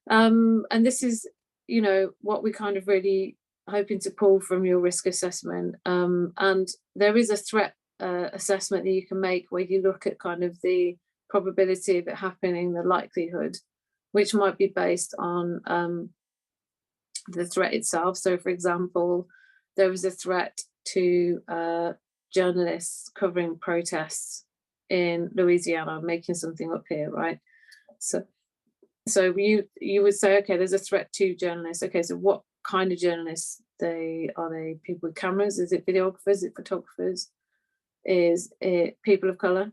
And this is, you know, what we kind of really hoping to pull from your risk assessment. And there is a threat assessment that you can make where you look at kind of the probability of it happening, the likelihood, which might be based on the threat itself. So for example, there was a threat to journalists covering protests in Louisiana, making something up here, right? So you would say, okay, there's a threat to journalists. Okay, so what kind of journalists? Are they people with cameras? Is it videographers? Is it photographers? Is it people of color?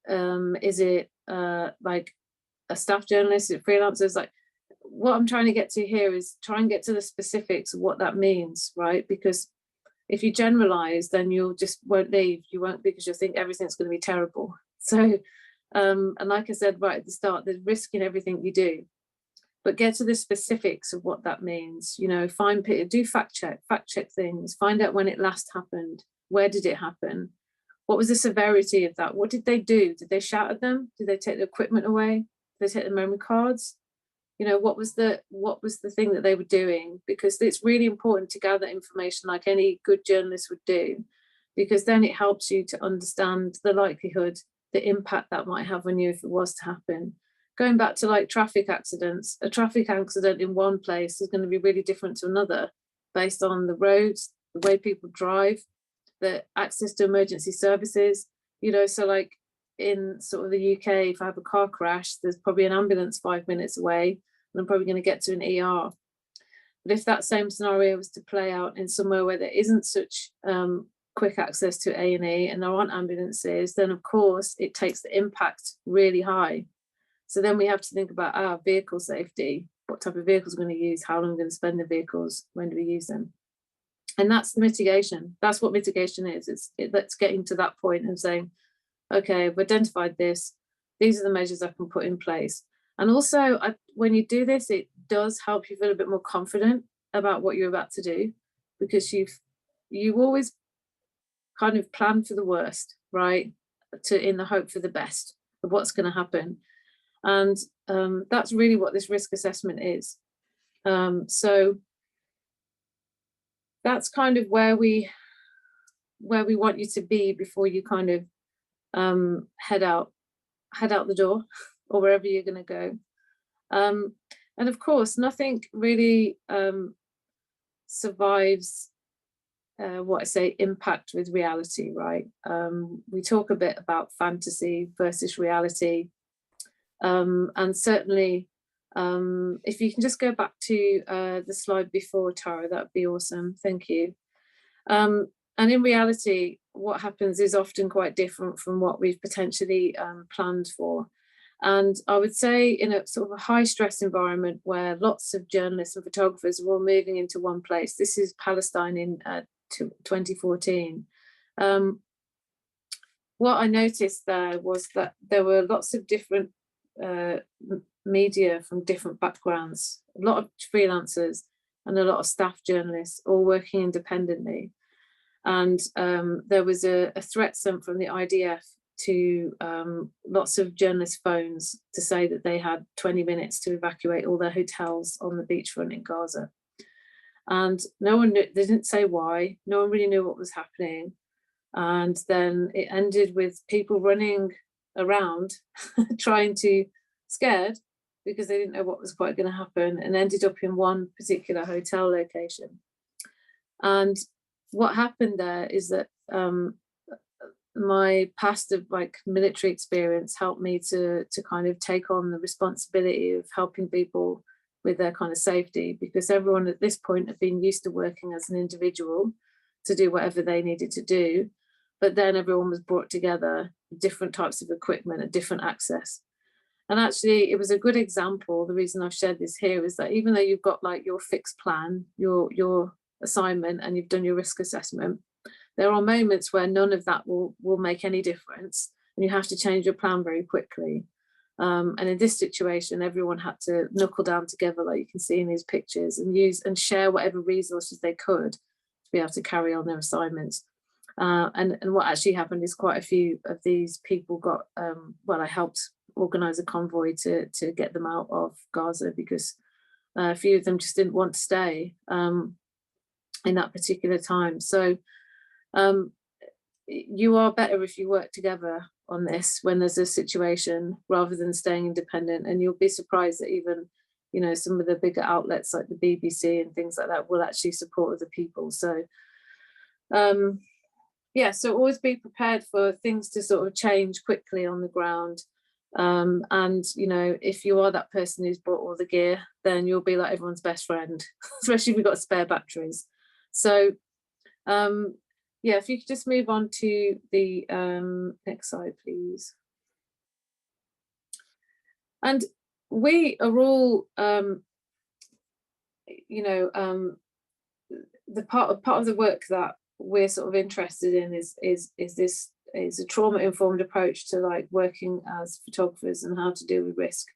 Is it like a staff journalist? Is it freelancers? Like, what I'm trying to get to here is try and get to the specifics of what that means, right? Because if you generalize, then you'll just won't leave. You won't, because you'll think everything's going to be terrible. So, and like I said right at the start, there's risk in everything you do. But get to the specifics of what that means. You know, do fact check things, find out when it last happened, where did it happen, what was the severity of that, what did they do, did they shout at them, did they take the equipment away, did they take the memory cards, you know, what was the thing that they were doing? Because it's really important to gather information like any good journalist would do, because then it helps you to understand the likelihood, the impact that might have on you if it was to happen. Going back to like traffic accidents, a traffic accident in one place is going to be really different to another based on the roads, the way people drive, the access to emergency services, you know. So like in sort of the UK, if I have a car crash, there's probably an ambulance 5 minutes away and I'm probably going to get to an ER. But if that same scenario was to play out in somewhere where there isn't such quick access to A&E and there aren't ambulances, then of course it takes the impact really high. So then we have to think about our vehicle safety, what type of vehicles we're going to use, how long we're going to spend the vehicles, when do we use them? And that's the mitigation. That's what mitigation is. That's getting to that point and saying, okay, I've identified this. These are the measures I can put in place. And also, when you do this, it does help you feel a bit more confident about what you're about to do, because you always kind of plan for the worst, right? In the hope for the best of what's going to happen. And that's really what this risk assessment is. So that's kind of where we want you to be before you kind of head out the door or wherever you're going to go. And of course, nothing really survives what I say impact with reality, right? We talk a bit about fantasy versus reality. And certainly, if you can just go back to the slide before, Tara, that would be awesome. Thank you. And in reality, what happens is often quite different from what we've potentially planned for. And I would say in a sort of a high stress environment where lots of journalists and photographers are all moving into one place, this is Palestine in 2014. What I noticed there was that there were lots of different media from different backgrounds, a lot of freelancers and a lot of staff journalists all working independently. And there was a threat sent from the IDF to lots of journalist phones to say that they had 20 minutes to evacuate all their hotels on the beachfront in Gaza. And no one knew, they didn't say why, no one really knew what was happening. And then it ended with people running around trying to, scared because they didn't know what was quite going to happen, and ended up in one particular hotel location. And what happened there is that my past of like military experience helped me to kind of take on the responsibility of helping people with their kind of safety, because everyone at this point had been used to working as an individual to do whatever they needed to do. But then everyone was brought together, different types of equipment and different access. And actually, it was a good example. The reason I've shared this here is that even though you've got like your fixed plan, your assignment, and you've done your risk assessment, there are moments where none of that will make any difference, and you have to change your plan very quickly. And in this situation, everyone had to knuckle down together, like you can see in these pictures, and use and share whatever resources they could to be able to carry on their assignments. And what actually happened is quite a few of these people got, well, I helped organize a convoy to get them out of Gaza, because a few of them just didn't want to stay in that particular time. So you are better if you work together on this when there's a situation, rather than staying independent. And you'll be surprised that even, you know, some of the bigger outlets like the BBC and things like that will actually support other people. So yeah, so always be prepared for things to sort of change quickly on the ground. And, you know, if you are that person who's bought all the gear, then you'll be like everyone's best friend, especially if you've got spare batteries. So yeah, if you could just move on to the next slide, please. And we are all, you know, the part of the work that we're sort of interested in is a trauma-informed approach to like working as photographers and how to deal with risk.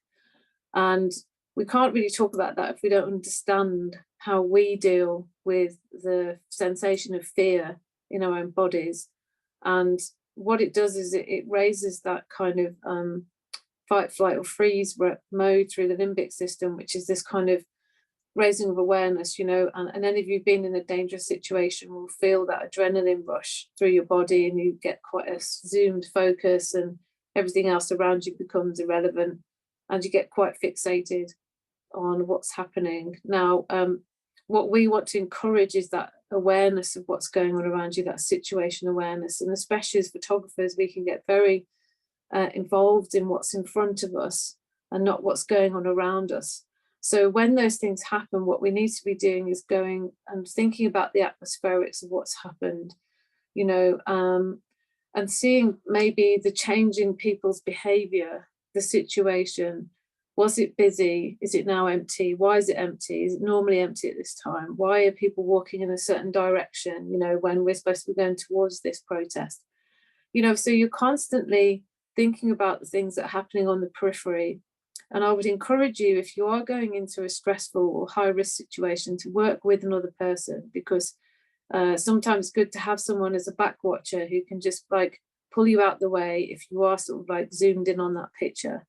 And we can't really talk about that if we don't understand how we deal with the sensation of fear in our own bodies. And what it does is it raises that kind of fight, flight, or freeze mode through the limbic system, which is this kind of raising of awareness, you know, and any of you been in a dangerous situation will feel that adrenaline rush through your body, and you get quite a zoomed focus and everything else around you becomes irrelevant, and you get quite fixated on what's happening. Now, what we want to encourage is that awareness of what's going on around you, that situation awareness, and especially as photographers, we can get very involved in what's in front of us and not what's going on around us. So when those things happen, what we need to be doing is going and thinking about the atmospherics of what's happened, you know, and seeing maybe the change in people's behavior, the situation. Was it busy? Is it now empty? Why is it empty? Is it normally empty at this time? Why are people walking in a certain direction, you know, when we're supposed to be going towards this protest? You know, so you're constantly thinking about the things that are happening on the periphery. And I would encourage you, if you are going into a stressful or high risk situation, to work with another person, because sometimes it's good to have someone as a back watcher who can just like pull you out the way if you are sort of like zoomed in on that picture.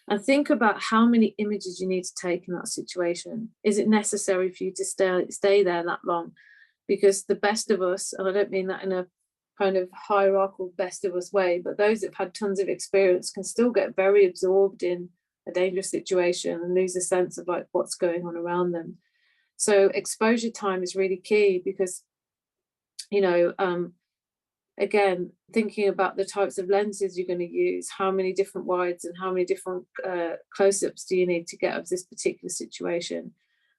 And think about how many images you need to take in that situation. Is it necessary for you to stay there that long? Because the best of us, and I don't mean that in a kind of hierarchical best of us way, but those that have had tons of experience can still get very absorbed in a dangerous situation and lose a sense of like what's going on around them. So exposure time is really key, because, you know, again, thinking about the types of lenses you're going to use, how many different wides and how many different close-ups do you need to get of this particular situation.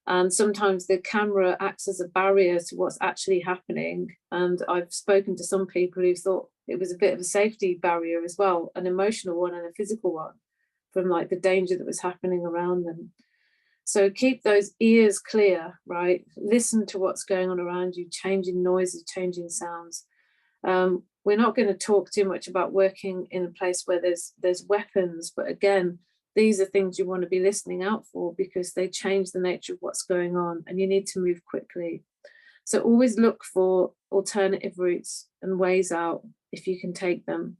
And sometimes the camera acts as a barrier to what's actually happening. And I've spoken to some people who thought it was a bit of a safety barrier as well, an emotional one and a physical one, from like the danger that was happening around them. So keep those ears clear, right? Listen to what's going on around you, changing noises, changing sounds. We're not going to talk too much about working in a place where there's weapons, but again, these are things you want to be listening out for, because they change the nature of what's going on and you need to move quickly. So always look for alternative routes and ways out if you can take them.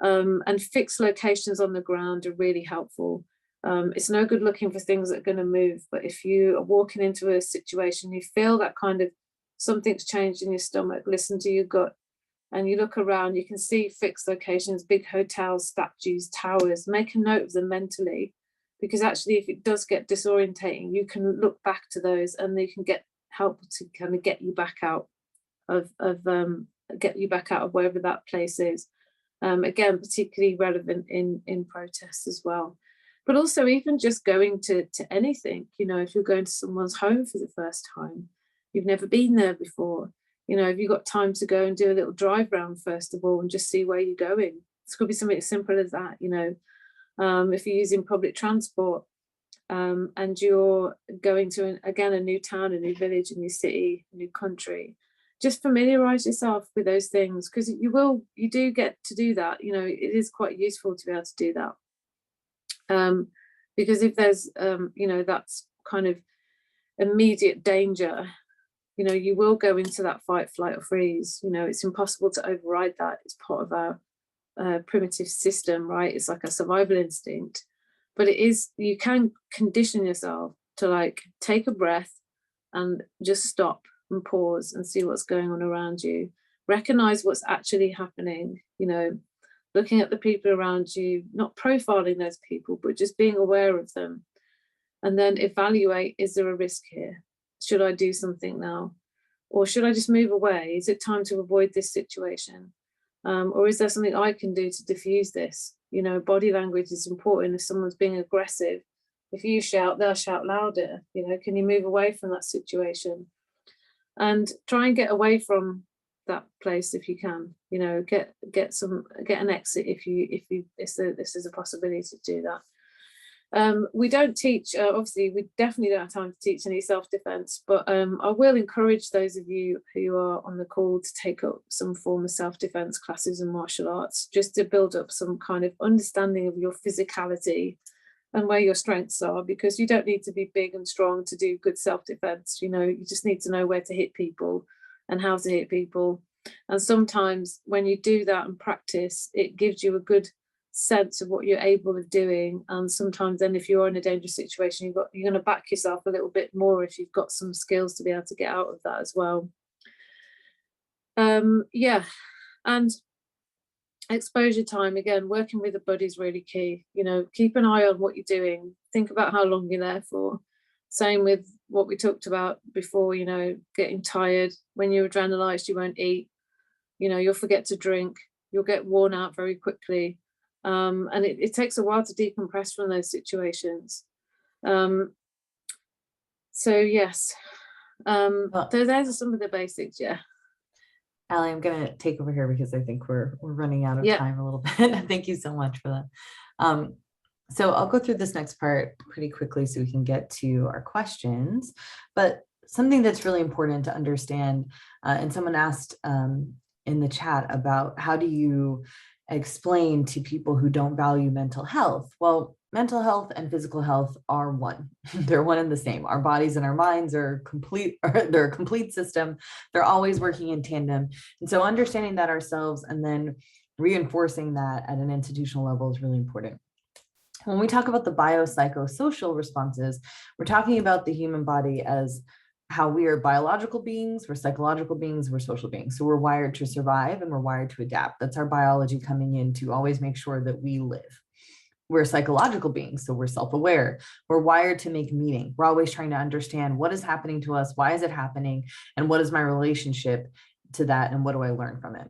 And fixed locations on the ground are really helpful. It's no good looking for things that are going to move, but if you are walking into a situation, you feel that kind of something's changed in your stomach, listen to your gut, and you look around, you can see fixed locations, big hotels, statues, towers. Make a note of them mentally, because actually if it does get disorientating, you can look back to those and they can get help to kind of get you back out of wherever that place is. Again, particularly relevant in protests as well. But also even just going to anything, you know, if you're going to someone's home for the first time, you've never been there before, you know, have you got time to go and do a little drive round first of all and just see where you're going? This could be something as simple as that, you know. If you're using public transport and you're going to, again, a new town, a new village, a new city, a new country, just familiarize yourself with those things, because you do get to do that. You know, it is quite useful to be able to do that. Because if there's, you know, that's kind of immediate danger, you know, you will go into that fight, flight, or freeze. You know, it's impossible to override that. It's part of our primitive system, right? It's like a survival instinct. But it is, you can condition yourself to like take a breath and just stop and pause and see what's going on around you. Recognize what's actually happening, you know, looking at the people around you, not profiling those people, but just being aware of them. And then evaluate, is there a risk here? Should I do something now? Or should I just move away? Is it time to avoid this situation? Or is there something I can do to diffuse this? You know, body language is important. If someone's being aggressive, if you shout, they'll shout louder. You know, can you move away from that situation? And try and get away from that place if you can. You know, get an exit if this is a possibility to do that. We don't teach, obviously we definitely don't have time to teach any self-defense, but I will encourage those of you who are on the call to take up some form of self-defense classes in martial arts, just to build up some kind of understanding of your physicality and where your strengths are, because you don't need to be big and strong to do good self-defense. You know, you just need to know where to hit people and how to hit people. And sometimes when you do that and practice, it gives you a good sense of what you're able of doing. And sometimes then if you're in a dangerous situation, you're going to back yourself a little bit more if you've got some skills to be able to get out of that as well. Yeah, and exposure time, again, working with a buddy is really key. You know, keep an eye on what you're doing, think about how long you're there for. Same with what we talked about before, you know, getting tired. When you're adrenalized, you won't eat, you know, you'll forget to drink, you'll get worn out very quickly. And it takes a while to decompress from those situations. So yes, those are some of the basics. Yeah. Allie, I'm going to take over here because I think we're running out of time a little bit. Thank you so much for that. So I'll go through this next part pretty quickly so we can get to our questions. But something that's really important to understand, and someone asked in the chat about how do you explain to people who don't value mental health? Well, mental health and physical health are one. They're one and the same. Our bodies and our minds are complete, they're a complete system. They're always working in tandem. And so understanding that ourselves and then reinforcing that at an institutional level is really important. When we talk about the biopsychosocial responses, we're talking about the human body as how we are biological beings, we're psychological beings, we're social beings. So we're wired to survive and we're wired to adapt. That's our biology coming in to always make sure that we live. We're psychological beings, so we're self-aware. We're wired to make meaning. We're always trying to understand what is happening to us, why is it happening, and what is my relationship to that, and what do I learn from it?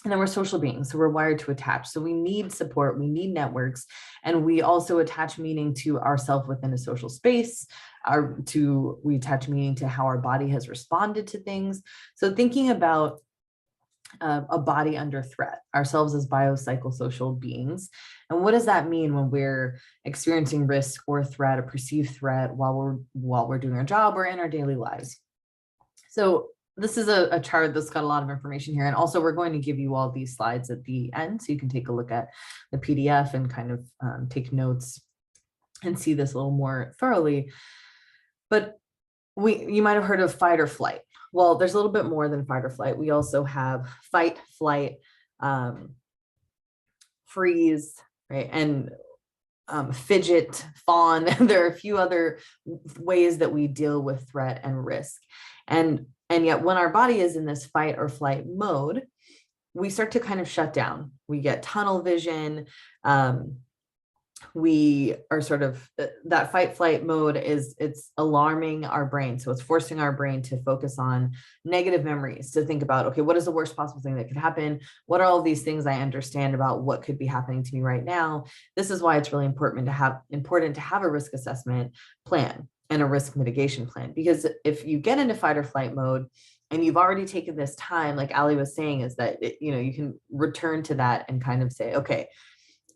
And then we're social beings, so we're wired to attach. So we need support, we need networks, and we also attach meaning to ourself within a social space. We attach meaning to how our body has responded to things. So thinking about a body under threat, ourselves as biopsychosocial beings. And what does that mean when we're experiencing risk or threat, a perceived threat while we're doing our job or in our daily lives? So this is a chart that's got a lot of information here. And also we're going to give you all these slides at the end so you can take a look at the PDF and kind of take notes and see this a little more thoroughly. But you might have heard of fight or flight. Well, there's a little bit more than fight or flight. We also have fight, flight, freeze, right? And fidget, fawn. There are a few other ways that we deal with threat and risk. And yet when our body is in this fight or flight mode, we start to kind of shut down. We get tunnel vision. We are sort of, that fight flight mode it's alarming our brain. So it's forcing our brain to focus on negative memories, to think about, okay, what is the worst possible thing that could happen? What are all these things I understand about what could be happening to me right now? This is why it's really important to have a risk assessment plan and a risk mitigation plan, because if you get into fight or flight mode and you've already taken this time, like Ali was saying, is that, you can return to that and kind of say, okay,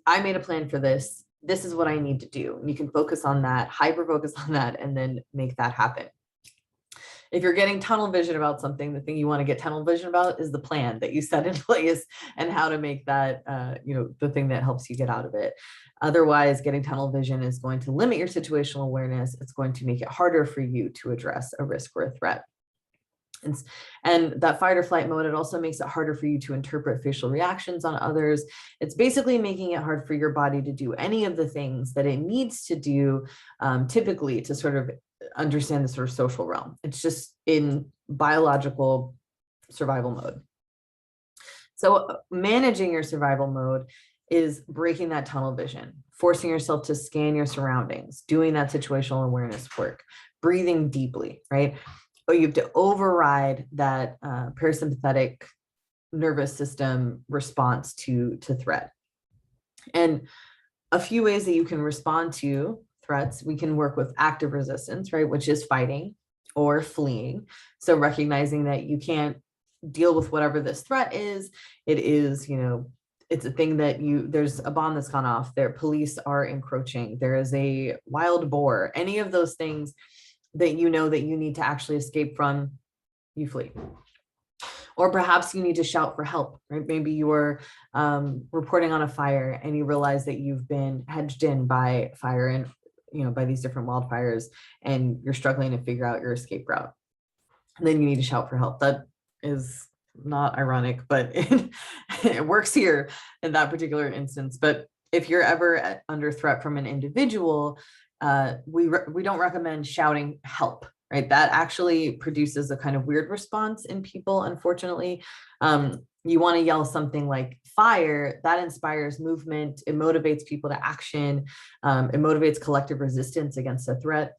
I made a plan for this. This is what I need to do. And you can focus on that, hyper focus on that, and then make that happen. If you're getting tunnel vision about something, the thing you want to get tunnel vision about is the plan that you set in place and how to make that, the thing that helps you get out of it. Otherwise, getting tunnel vision is going to limit your situational awareness. It's going to make it harder for you to address a risk or a threat. And that fight or flight mode, it also makes it harder for you to interpret facial reactions on others. It's basically making it hard for your body to do any of the things that it needs to do typically to sort of understand the sort of social realm. It's just in biological survival mode. So managing your survival mode is breaking that tunnel vision, forcing yourself to scan your surroundings, doing that situational awareness work, breathing deeply, right? But you have to override that parasympathetic nervous system response to threat. And a few ways that you can respond to threats, we can work with active resistance, right, which is fighting or fleeing. So recognizing that you can't deal with whatever this threat is. It is, it's a thing that there's a bomb that's gone off, police are encroaching, there is a wild boar, any of those things that that you need to actually escape from, you flee. Or perhaps you need to shout for help, right? Maybe you're reporting on a fire and you realize that you've been hedged in by fire and, by these different wildfires, and you're struggling to figure out your escape route. And then you need to shout for help. That is not ironic, but it works here in that particular instance. But if you're ever under threat from an individual, we don't recommend shouting help, right? That actually produces a kind of weird response in people, unfortunately. You want to yell something like fire. That inspires movement. It motivates people to action. It motivates collective resistance against a threat.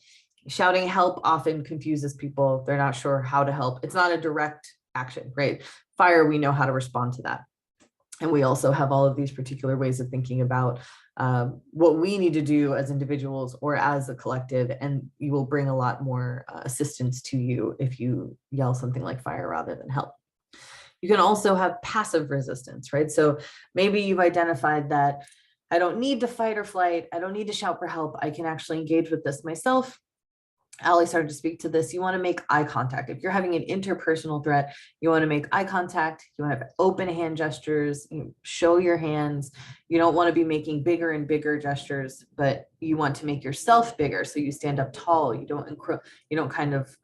Shouting help often confuses people. They're not sure how to help. It's not a direct action, right? Fire, we know how to respond to that. And we also have all of these particular ways of thinking about what we need to do as individuals or as a collective, and you will bring a lot more assistance to you if you yell something like fire rather than help. You can also have passive resistance, right? So maybe you've identified that I don't need to fight or flight. I don't need to shout for help. I can actually engage with this myself. Ali started to speak to this. You want to make eye contact. If you're having an interpersonal threat, you want to make eye contact. You want to have open hand gestures. Show your hands. You don't want to be making bigger and bigger gestures, but you want to make yourself bigger. So you stand up tall. You don't kind of,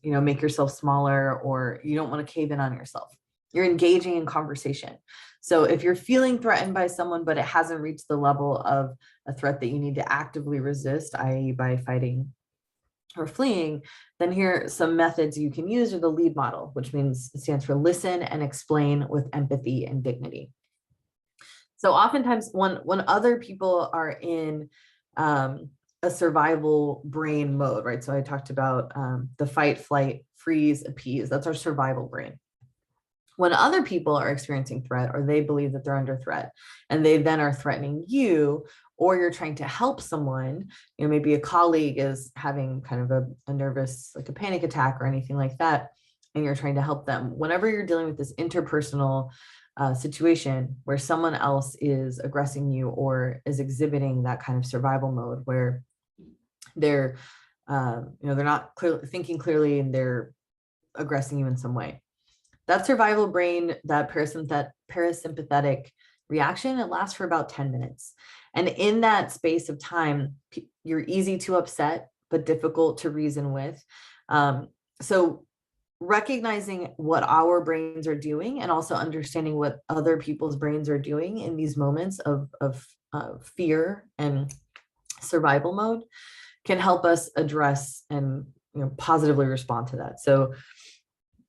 make yourself smaller, or you don't want to cave in on yourself. You're engaging in conversation. So if you're feeling threatened by someone, but it hasn't reached the level of a threat that you need to actively resist, i.e. by fighting or fleeing, then here are some methods you can use, or the LEAD model, which means it stands for listen and explain with empathy and dignity. So oftentimes when other people are in a survival brain mode, right? So I talked about the fight, flight, freeze, appease. That's our survival brain. When other people are experiencing threat, or they believe that they're under threat, and they then are threatening you, or you're trying to help someone, maybe a colleague is having kind of a nervous, like a panic attack or anything like that, and you're trying to help them. Whenever you're dealing with this interpersonal situation where someone else is aggressing you or is exhibiting that kind of survival mode where they're, they're not thinking clearly and they're aggressing you in some way, that survival brain, that parasympathetic reaction, it lasts for about 10 minutes. And in that space of time, you're easy to upset, but difficult to reason with. So recognizing what our brains are doing, and also understanding what other people's brains are doing in these moments of fear and survival mode, can help us address and positively respond to that. So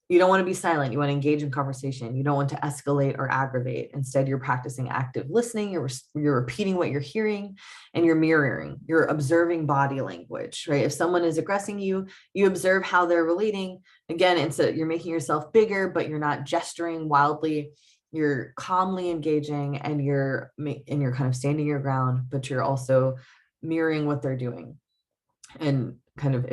you don't want to be silent. You want to engage in conversation. You don't want to escalate or aggravate. Instead, you're practicing active listening. You're repeating what you're hearing, and you're mirroring. You're observing body language, right? If someone is aggressing you, you observe how they're relating. Again, you're making yourself bigger, but you're not gesturing wildly. You're calmly engaging, and you're kind of standing your ground, but you're also mirroring what they're doing. And kind of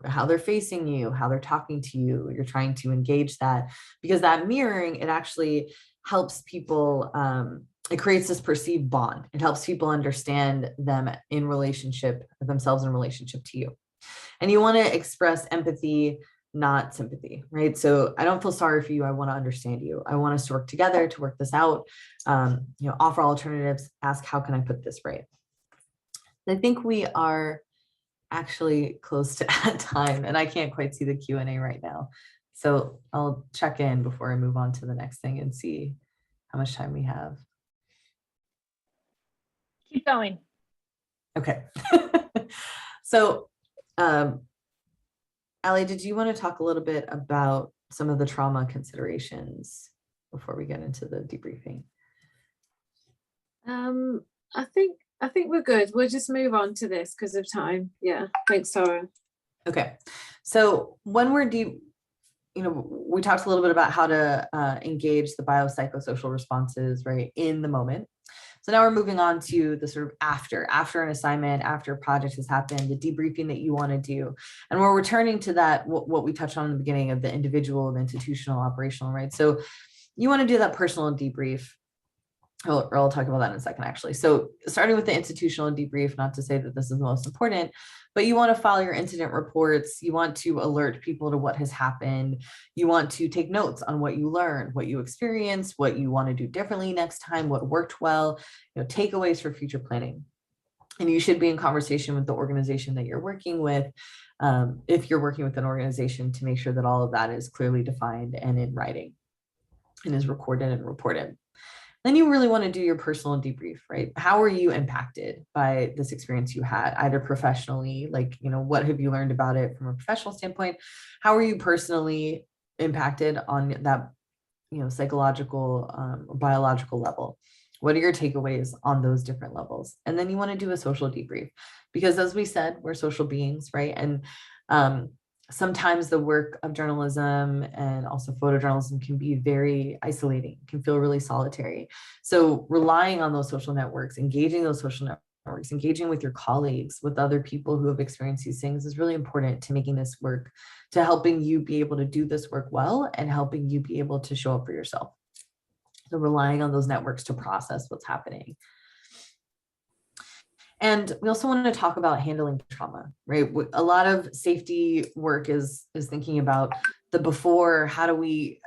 how they're facing you, how they're talking to you, you're trying to engage that, because that mirroring, it actually helps people, it creates this perceived bond. It helps people understand themselves in relationship to you. And you want to express empathy, not sympathy, right? So I don't feel sorry for you. I want to understand you. I want us to work together to work this out, offer alternatives, ask, how can I put this right? I think we are actually close to time, and I can't quite see the Q&A right now. So I'll check in before I move on to the next thing and see how much time we have. Keep going. Okay. So, Ali, did you want to talk a little bit about some of the trauma considerations before we get into the debriefing? I think we're good. We'll just move on to this because of time. Yeah. Thanks, Tara. Okay. So when we're we talked a little bit about how to engage the biopsychosocial responses, right, in the moment. So now we're moving on to the sort of after an assignment, after a project has happened, the debriefing that you want to do. And we're returning to that, what we touched on in the beginning of the individual, the institutional, operational, right? So you want to do that personal debrief. Or I'll talk about that in a second, actually. So starting with the institutional debrief, not to say that this is the most important, but you want to file your incident reports. You want to alert people to what has happened. You want to take notes on what you learned, what you experienced, what you want to do differently next time, what worked well, takeaways for future planning. And you should be in conversation with the organization that you're working with, if you're working with an organization, to make sure that all of that is clearly defined and in writing and is recorded and reported. Then you really want to do your personal debrief, right? How are you impacted by this experience you had, either professionally, like, what have you learned about it from a professional standpoint? How are you personally impacted on that, psychological, biological level? What are your takeaways on those different levels? And then you want to do a social debrief, because as we said, we're social beings, right? And sometimes the work of journalism and also photojournalism can be very isolating, can feel really solitary. So relying on those social networks, engaging those social networks, engaging with your colleagues, with other people who have experienced these things is really important to making this work, to helping you be able to do this work well and helping you be able to show up for yourself. So relying on those networks to process what's happening. And we also want to talk about handling trauma, right? A lot of safety work is thinking about the before, how do we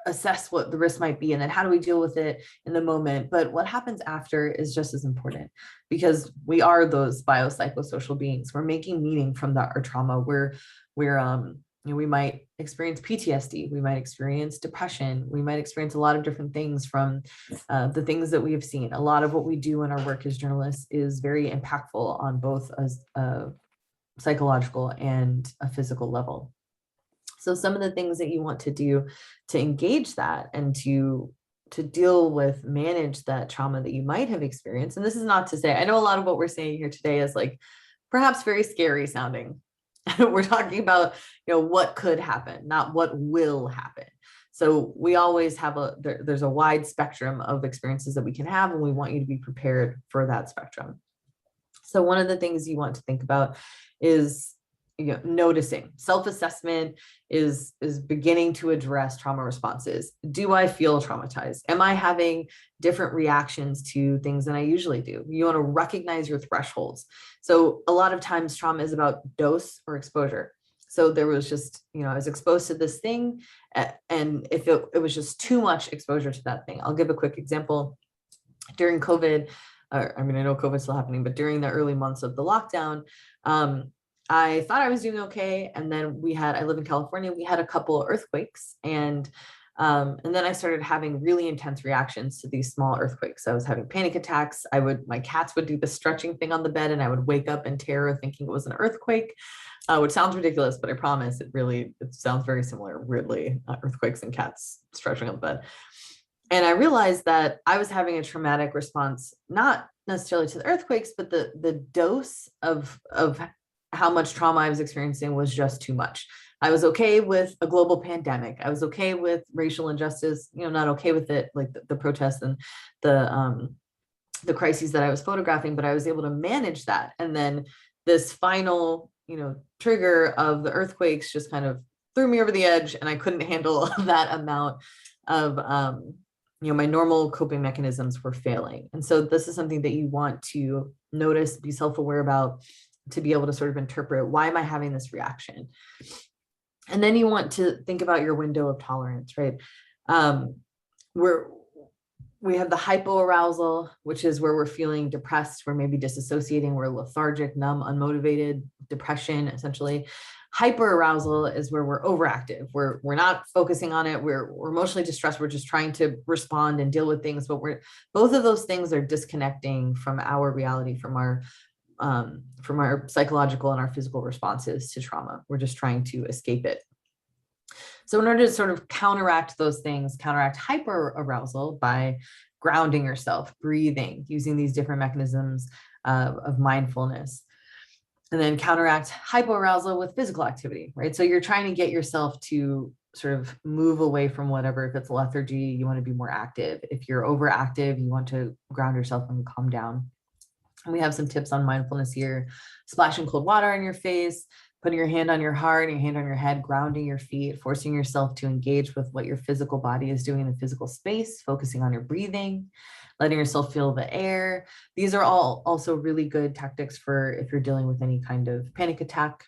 assess what the risk might be, and then how do we deal with it in the moment? But what happens after is just as important, because we are those biopsychosocial beings. We're making meaning from our trauma. We might experience PTSD, we might experience depression, we might experience a lot of different things from the things that we have seen. A lot of what we do in our work as journalists is very impactful on both a psychological and a physical level. So some of the things that you want to do to engage that and to deal with, manage that trauma that you might have experienced. And this is not to say, I know a lot of what we're saying here today is like perhaps very scary sounding. We're talking about, what could happen, not what will happen. So we always have there's a wide spectrum of experiences that we can have, and we want you to be prepared for that spectrum. So one of the things you want to think about is, noticing. Self-assessment is beginning to address trauma responses. Do I feel traumatized? Am I having different reactions to things than I usually do? You want to recognize your thresholds. So a lot of times trauma is about dose or exposure. So there was just, I was exposed to this thing, and if it was just too much exposure to that thing. I'll give a quick example. During COVID, I know COVID's still happening, but during the early months of the lockdown, I thought I was doing okay. And then I live in California, we had a couple of earthquakes, and then I started having really intense reactions to these small earthquakes. I was having panic attacks. My cats would do the stretching thing on the bed, and I would wake up in terror thinking it was an earthquake, which sounds ridiculous, but I promise it sounds very similar, weirdly, earthquakes and cats stretching on the bed. And I realized that I was having a traumatic response, not necessarily to the earthquakes, but the dose of how much trauma I was experiencing was just too much. I was okay with a global pandemic. I was okay with racial injustice, not okay with it, like the protests and the crises that I was photographing, but I was able to manage that. And then this final, trigger of the earthquakes just kind of threw me over the edge, and I couldn't handle that amount of, my normal coping mechanisms were failing. And so this is something that you want to notice, be self-aware about, to be able to sort of interpret, why am I having this reaction? And then you want to think about your window of tolerance, right? We have the hypoarousal, which is where we're feeling depressed, we're maybe disassociating, we're lethargic, numb, unmotivated, depression, essentially. Hyperarousal is where we're overactive. We're not focusing on it. We're emotionally distressed. We're just trying to respond and deal with things, but both of those things are disconnecting from our reality, from our psychological and our physical responses to trauma. We're just trying to escape it. So in order to sort of counteract those things, counteract hyperarousal by grounding yourself, breathing, using these different mechanisms of mindfulness, and then counteract hypoarousal with physical activity, right? So you're trying to get yourself to sort of move away from whatever. If it's lethargy, you want to be more active. If you're overactive, you want to ground yourself and calm down. And we have some tips on mindfulness here: splashing cold water on your face, putting your hand on your heart, your hand on your head, grounding your feet, forcing yourself to engage with what your physical body is doing in the physical space, focusing on your breathing, letting yourself feel the air. These are all also really good tactics for if you're dealing with any kind of panic attack.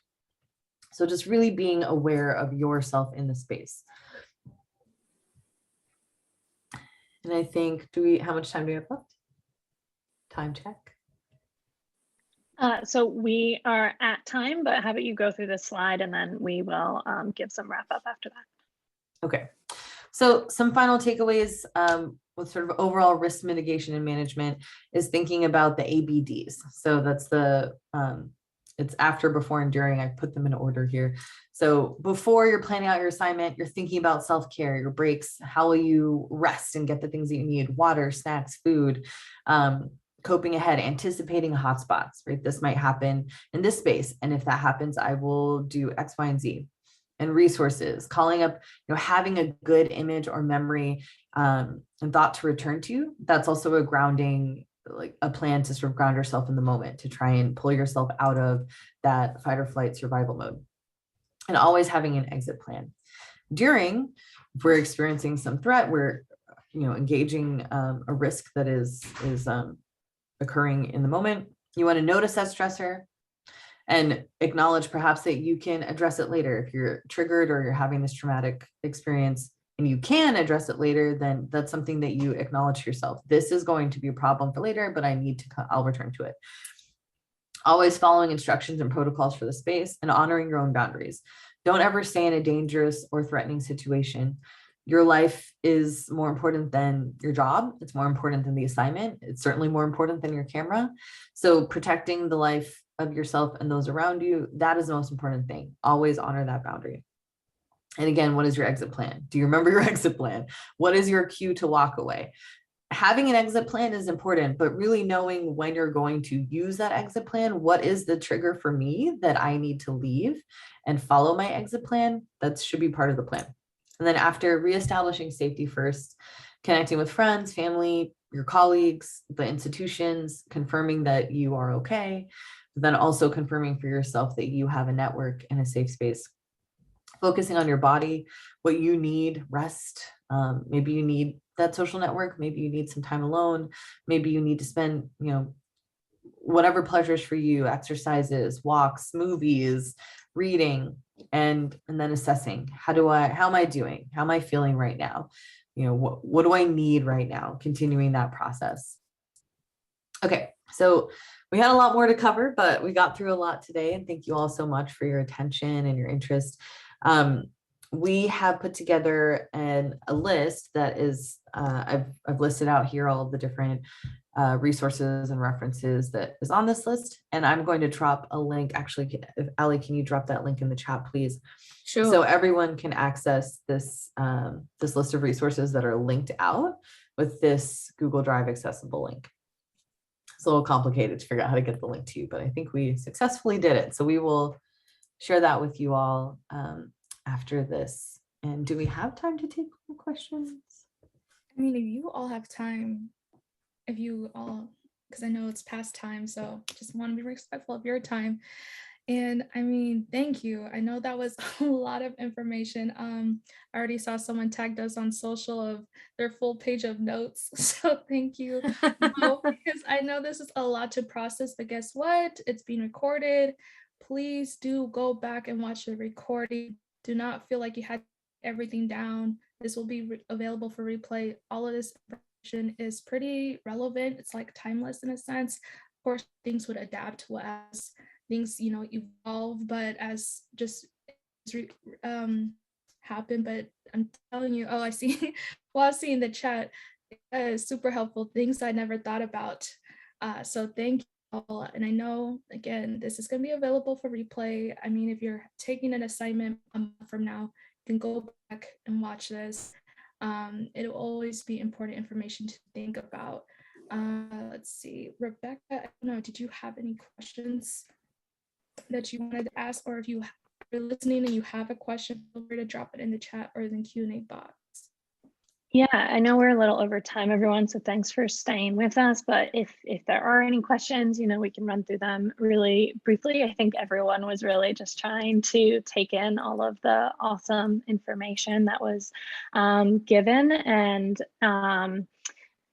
So just really being aware of yourself in the space. And I think, how much time do we have left? Time check. So we are at time, but how about you go through this slide and then we will give some wrap up after that. Okay. So some final takeaways with sort of overall risk mitigation and management is thinking about the ABDs. So that's the, it's after, before, and during. I put them in order here. So before you're planning out your assignment, you're thinking about self-care, your breaks, how will you rest and get the things that you need: water, snacks, food, coping ahead, anticipating hotspots, right? This might happen in this space. And if that happens, I will do X, Y, and Z. And resources, calling up, having a good image or memory and thought to return to. That's also a grounding, like a plan to sort of ground yourself in the moment, to try and pull yourself out of that fight or flight survival mode. And always having an exit plan. During, if we're experiencing some threat, we're engaging a risk that is occurring in the moment. You want to notice that stressor and acknowledge perhaps that you can address it later. If you're triggered or you're having this traumatic experience and you can address it later, then that's something that you acknowledge to yourself. This is going to be a problem for later, but I'll return to it. Always following instructions and protocols for the space and honoring your own boundaries. Don't ever stay in a dangerous or threatening situation. Your life is more important than your job. It's more important than the assignment. It's certainly more important than your camera. So protecting the life of yourself and those around you, that is the most important thing. Always honor that boundary. And again, what is your exit plan? Do you remember your exit plan? What is your cue to walk away? Having an exit plan is important, but really knowing when you're going to use that exit plan, what is the trigger for me that I need to leave and follow my exit plan? That should be part of the plan. And then after, reestablishing safety first, connecting with friends, family, your colleagues, the institutions, confirming that you are okay, but then also confirming for yourself that you have a network and a safe space. Focusing on your body, what you need: rest. Maybe you need that social network. Maybe you need some time alone. Maybe you need to spend, whatever pleasures for you: exercises, walks, movies, reading, and then assessing. How am I doing? How am I feeling right now? What do I need right now? Continuing that process. Okay, so we had a lot more to cover, but we got through a lot today, and thank you all so much for your attention and your interest. We have put together a list that is, I've listed out here all of the different resources and references that is on this list. And I'm going to drop a link. Actually, if Ali, can you drop that link in the chat, please? Sure. So everyone can access this, this list of resources that are linked out with this Google Drive accessible link. It's a little complicated to figure out how to get the link to you, but I think we successfully did it. So we will share that with you all after this. And do we have time to take more questions? I mean, if you all have time, because I know it's past time, so just want to be respectful of your time. And I mean, thank you. I know that was a lot of information. I already saw someone tagged us on social of their full page of notes. So thank you. Because I know this is a lot to process, but guess what? It's being recorded. Please do go back and watch the recording. Do not feel like you had everything down. This will be available for replay. All of this information is pretty relevant. It's like timeless in a sense. Of course, things would adapt as things, evolve, but as just happen. But I'm telling you, I see, I see in the chat, super helpful things I never thought about. So thank you all. And I know, again, this is going to be available for replay. I mean, if you're taking an assignment a month from now, you can go back and watch this. It'll always be important information to think about. Let's see, Rebecca, I don't know, did you have any questions that you wanted to ask, or if you you're listening and you have a question, feel free to drop it in the chat or in the Q&A box. Yeah, I know we're a little over time, everyone, so thanks for staying with us. But if there are any questions, you know, we can run through them really briefly. I think everyone was really just trying to take in all of the awesome information that was given. And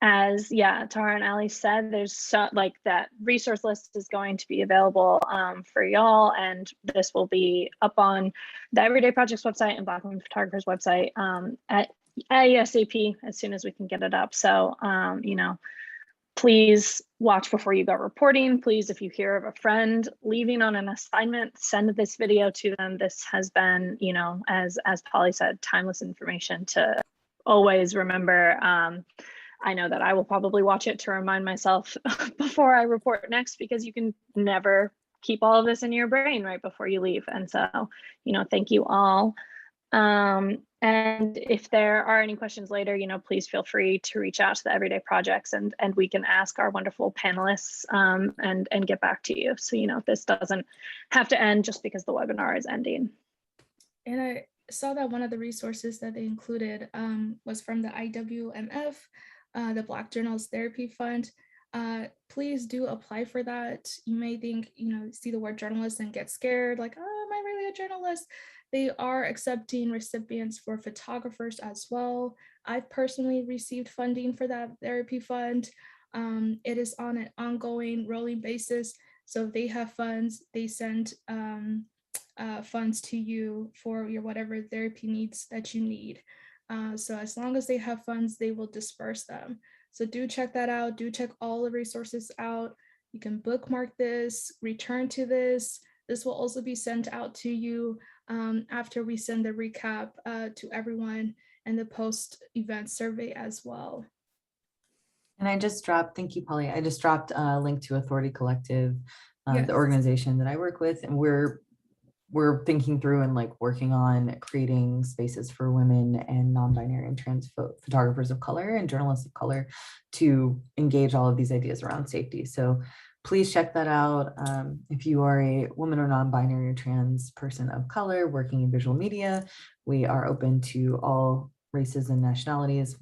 as Tara and Ali said, there's like that resource list is going to be available for y'all, and this will be up on the Everyday Projects website and Black Women Photographers website at ASAP as soon as we can get it up. So, you know, please watch before you go reporting. Please, if you hear of a friend leaving on an assignment, send this video to them. This has been, you know, as Polly said, timeless information to always remember. I know that I will probably watch it to remind myself before I report next, because you can never keep all of this in your brain right before you leave. And so, you know, thank you all. And if there are any questions later, you know, please feel free to reach out to the Everyday Projects and we can ask our wonderful panelists and get back to you. So, you know, this doesn't have to end just because the webinar is ending. And I saw that one of the resources that they included was from the IWMF, the Black Journalist Therapy Fund. Please do apply for that. You may think, you know, see the word journalist and get scared, like, oh, am I really a journalist? They are accepting recipients for photographers as well. I've personally received funding for that therapy fund. It is on an ongoing rolling basis. So if they have funds, they send funds to you for your whatever therapy needs that you need. So as long as they have funds, they will disperse them. So do check that out. Do check all the resources out. You can bookmark this, return to this. This will also be sent out to you after we send the recap to everyone and the post-event survey as well. And I just dropped, thank you, Polly. I just dropped a link to Authority Collective, Yes. the organization that I work with, and we're thinking through and like working on creating spaces for women and non-binary and trans photographers of color and journalists of color to engage all of these ideas around safety. So please check that out. If you are a woman or non-binary or trans person of color working in visual media, we are open to all races and nationalities.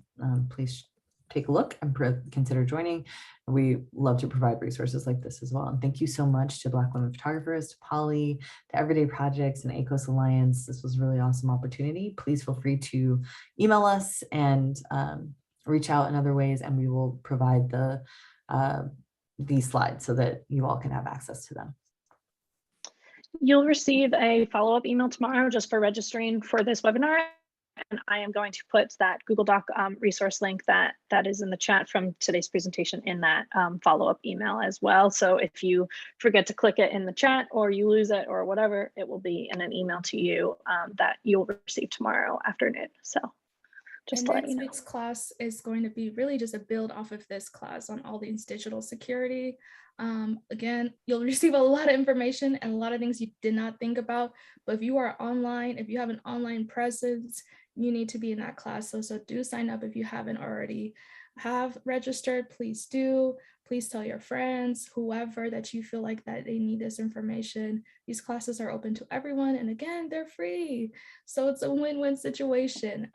Please take a look and consider joining. We love to provide resources like this as well. And thank you so much to Black Women Photographers, to Polly, to Everyday Projects and ACOS Alliance. This was a really awesome opportunity. Please feel free to email us and reach out in other ways, and we will provide these slides so that you all can have access to them. You'll receive a follow-up email tomorrow just for registering for this webinar. And I am going to put that Google Doc resource link that is in the chat from today's presentation in that follow-up email as well. So if you forget to click it in the chat or you lose it or whatever, it will be in an email to you that you'll receive tomorrow afternoon. So just to let you know. Next week's class is going to be really just a build off of this class on all things digital security. Again, you'll receive a lot of information and a lot of things you did not think about, but if you are online, if you have an online presence, you need to be in that class. So do sign up if you haven't already have registered. Please do. Please tell your friends, whoever that you feel like that they need this information. These classes are open to everyone. And again, they're free. So it's a win-win situation.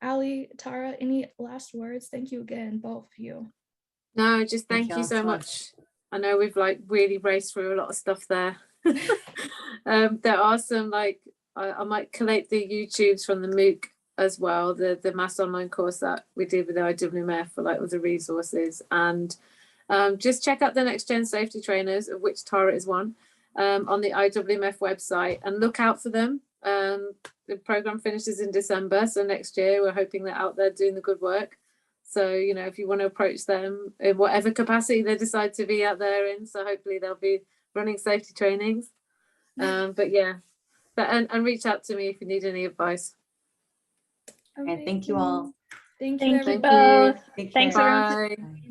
Ali, Tara, any last words? Thank you again, both of you. No, just thank you so much. I know we've like really raced through a lot of stuff there. There are some like, I might collate the YouTubes from the MOOC as well, the mass online course that we did with the IWMF for like all the resources. And just check out the NextGen Safety Trainers, of which Tara is one, on the IWMF website, and look out for them. The program finishes in December, so next year we're hoping they're out there doing the good work. So, you know, if you want to approach them in whatever capacity they decide to be out there in, so hopefully they'll be running safety trainings. But yeah, and reach out to me if you need any advice. Okay, thank you all. Thank you, everyone. Thank you both. Take care. Thanks, everyone. Bye.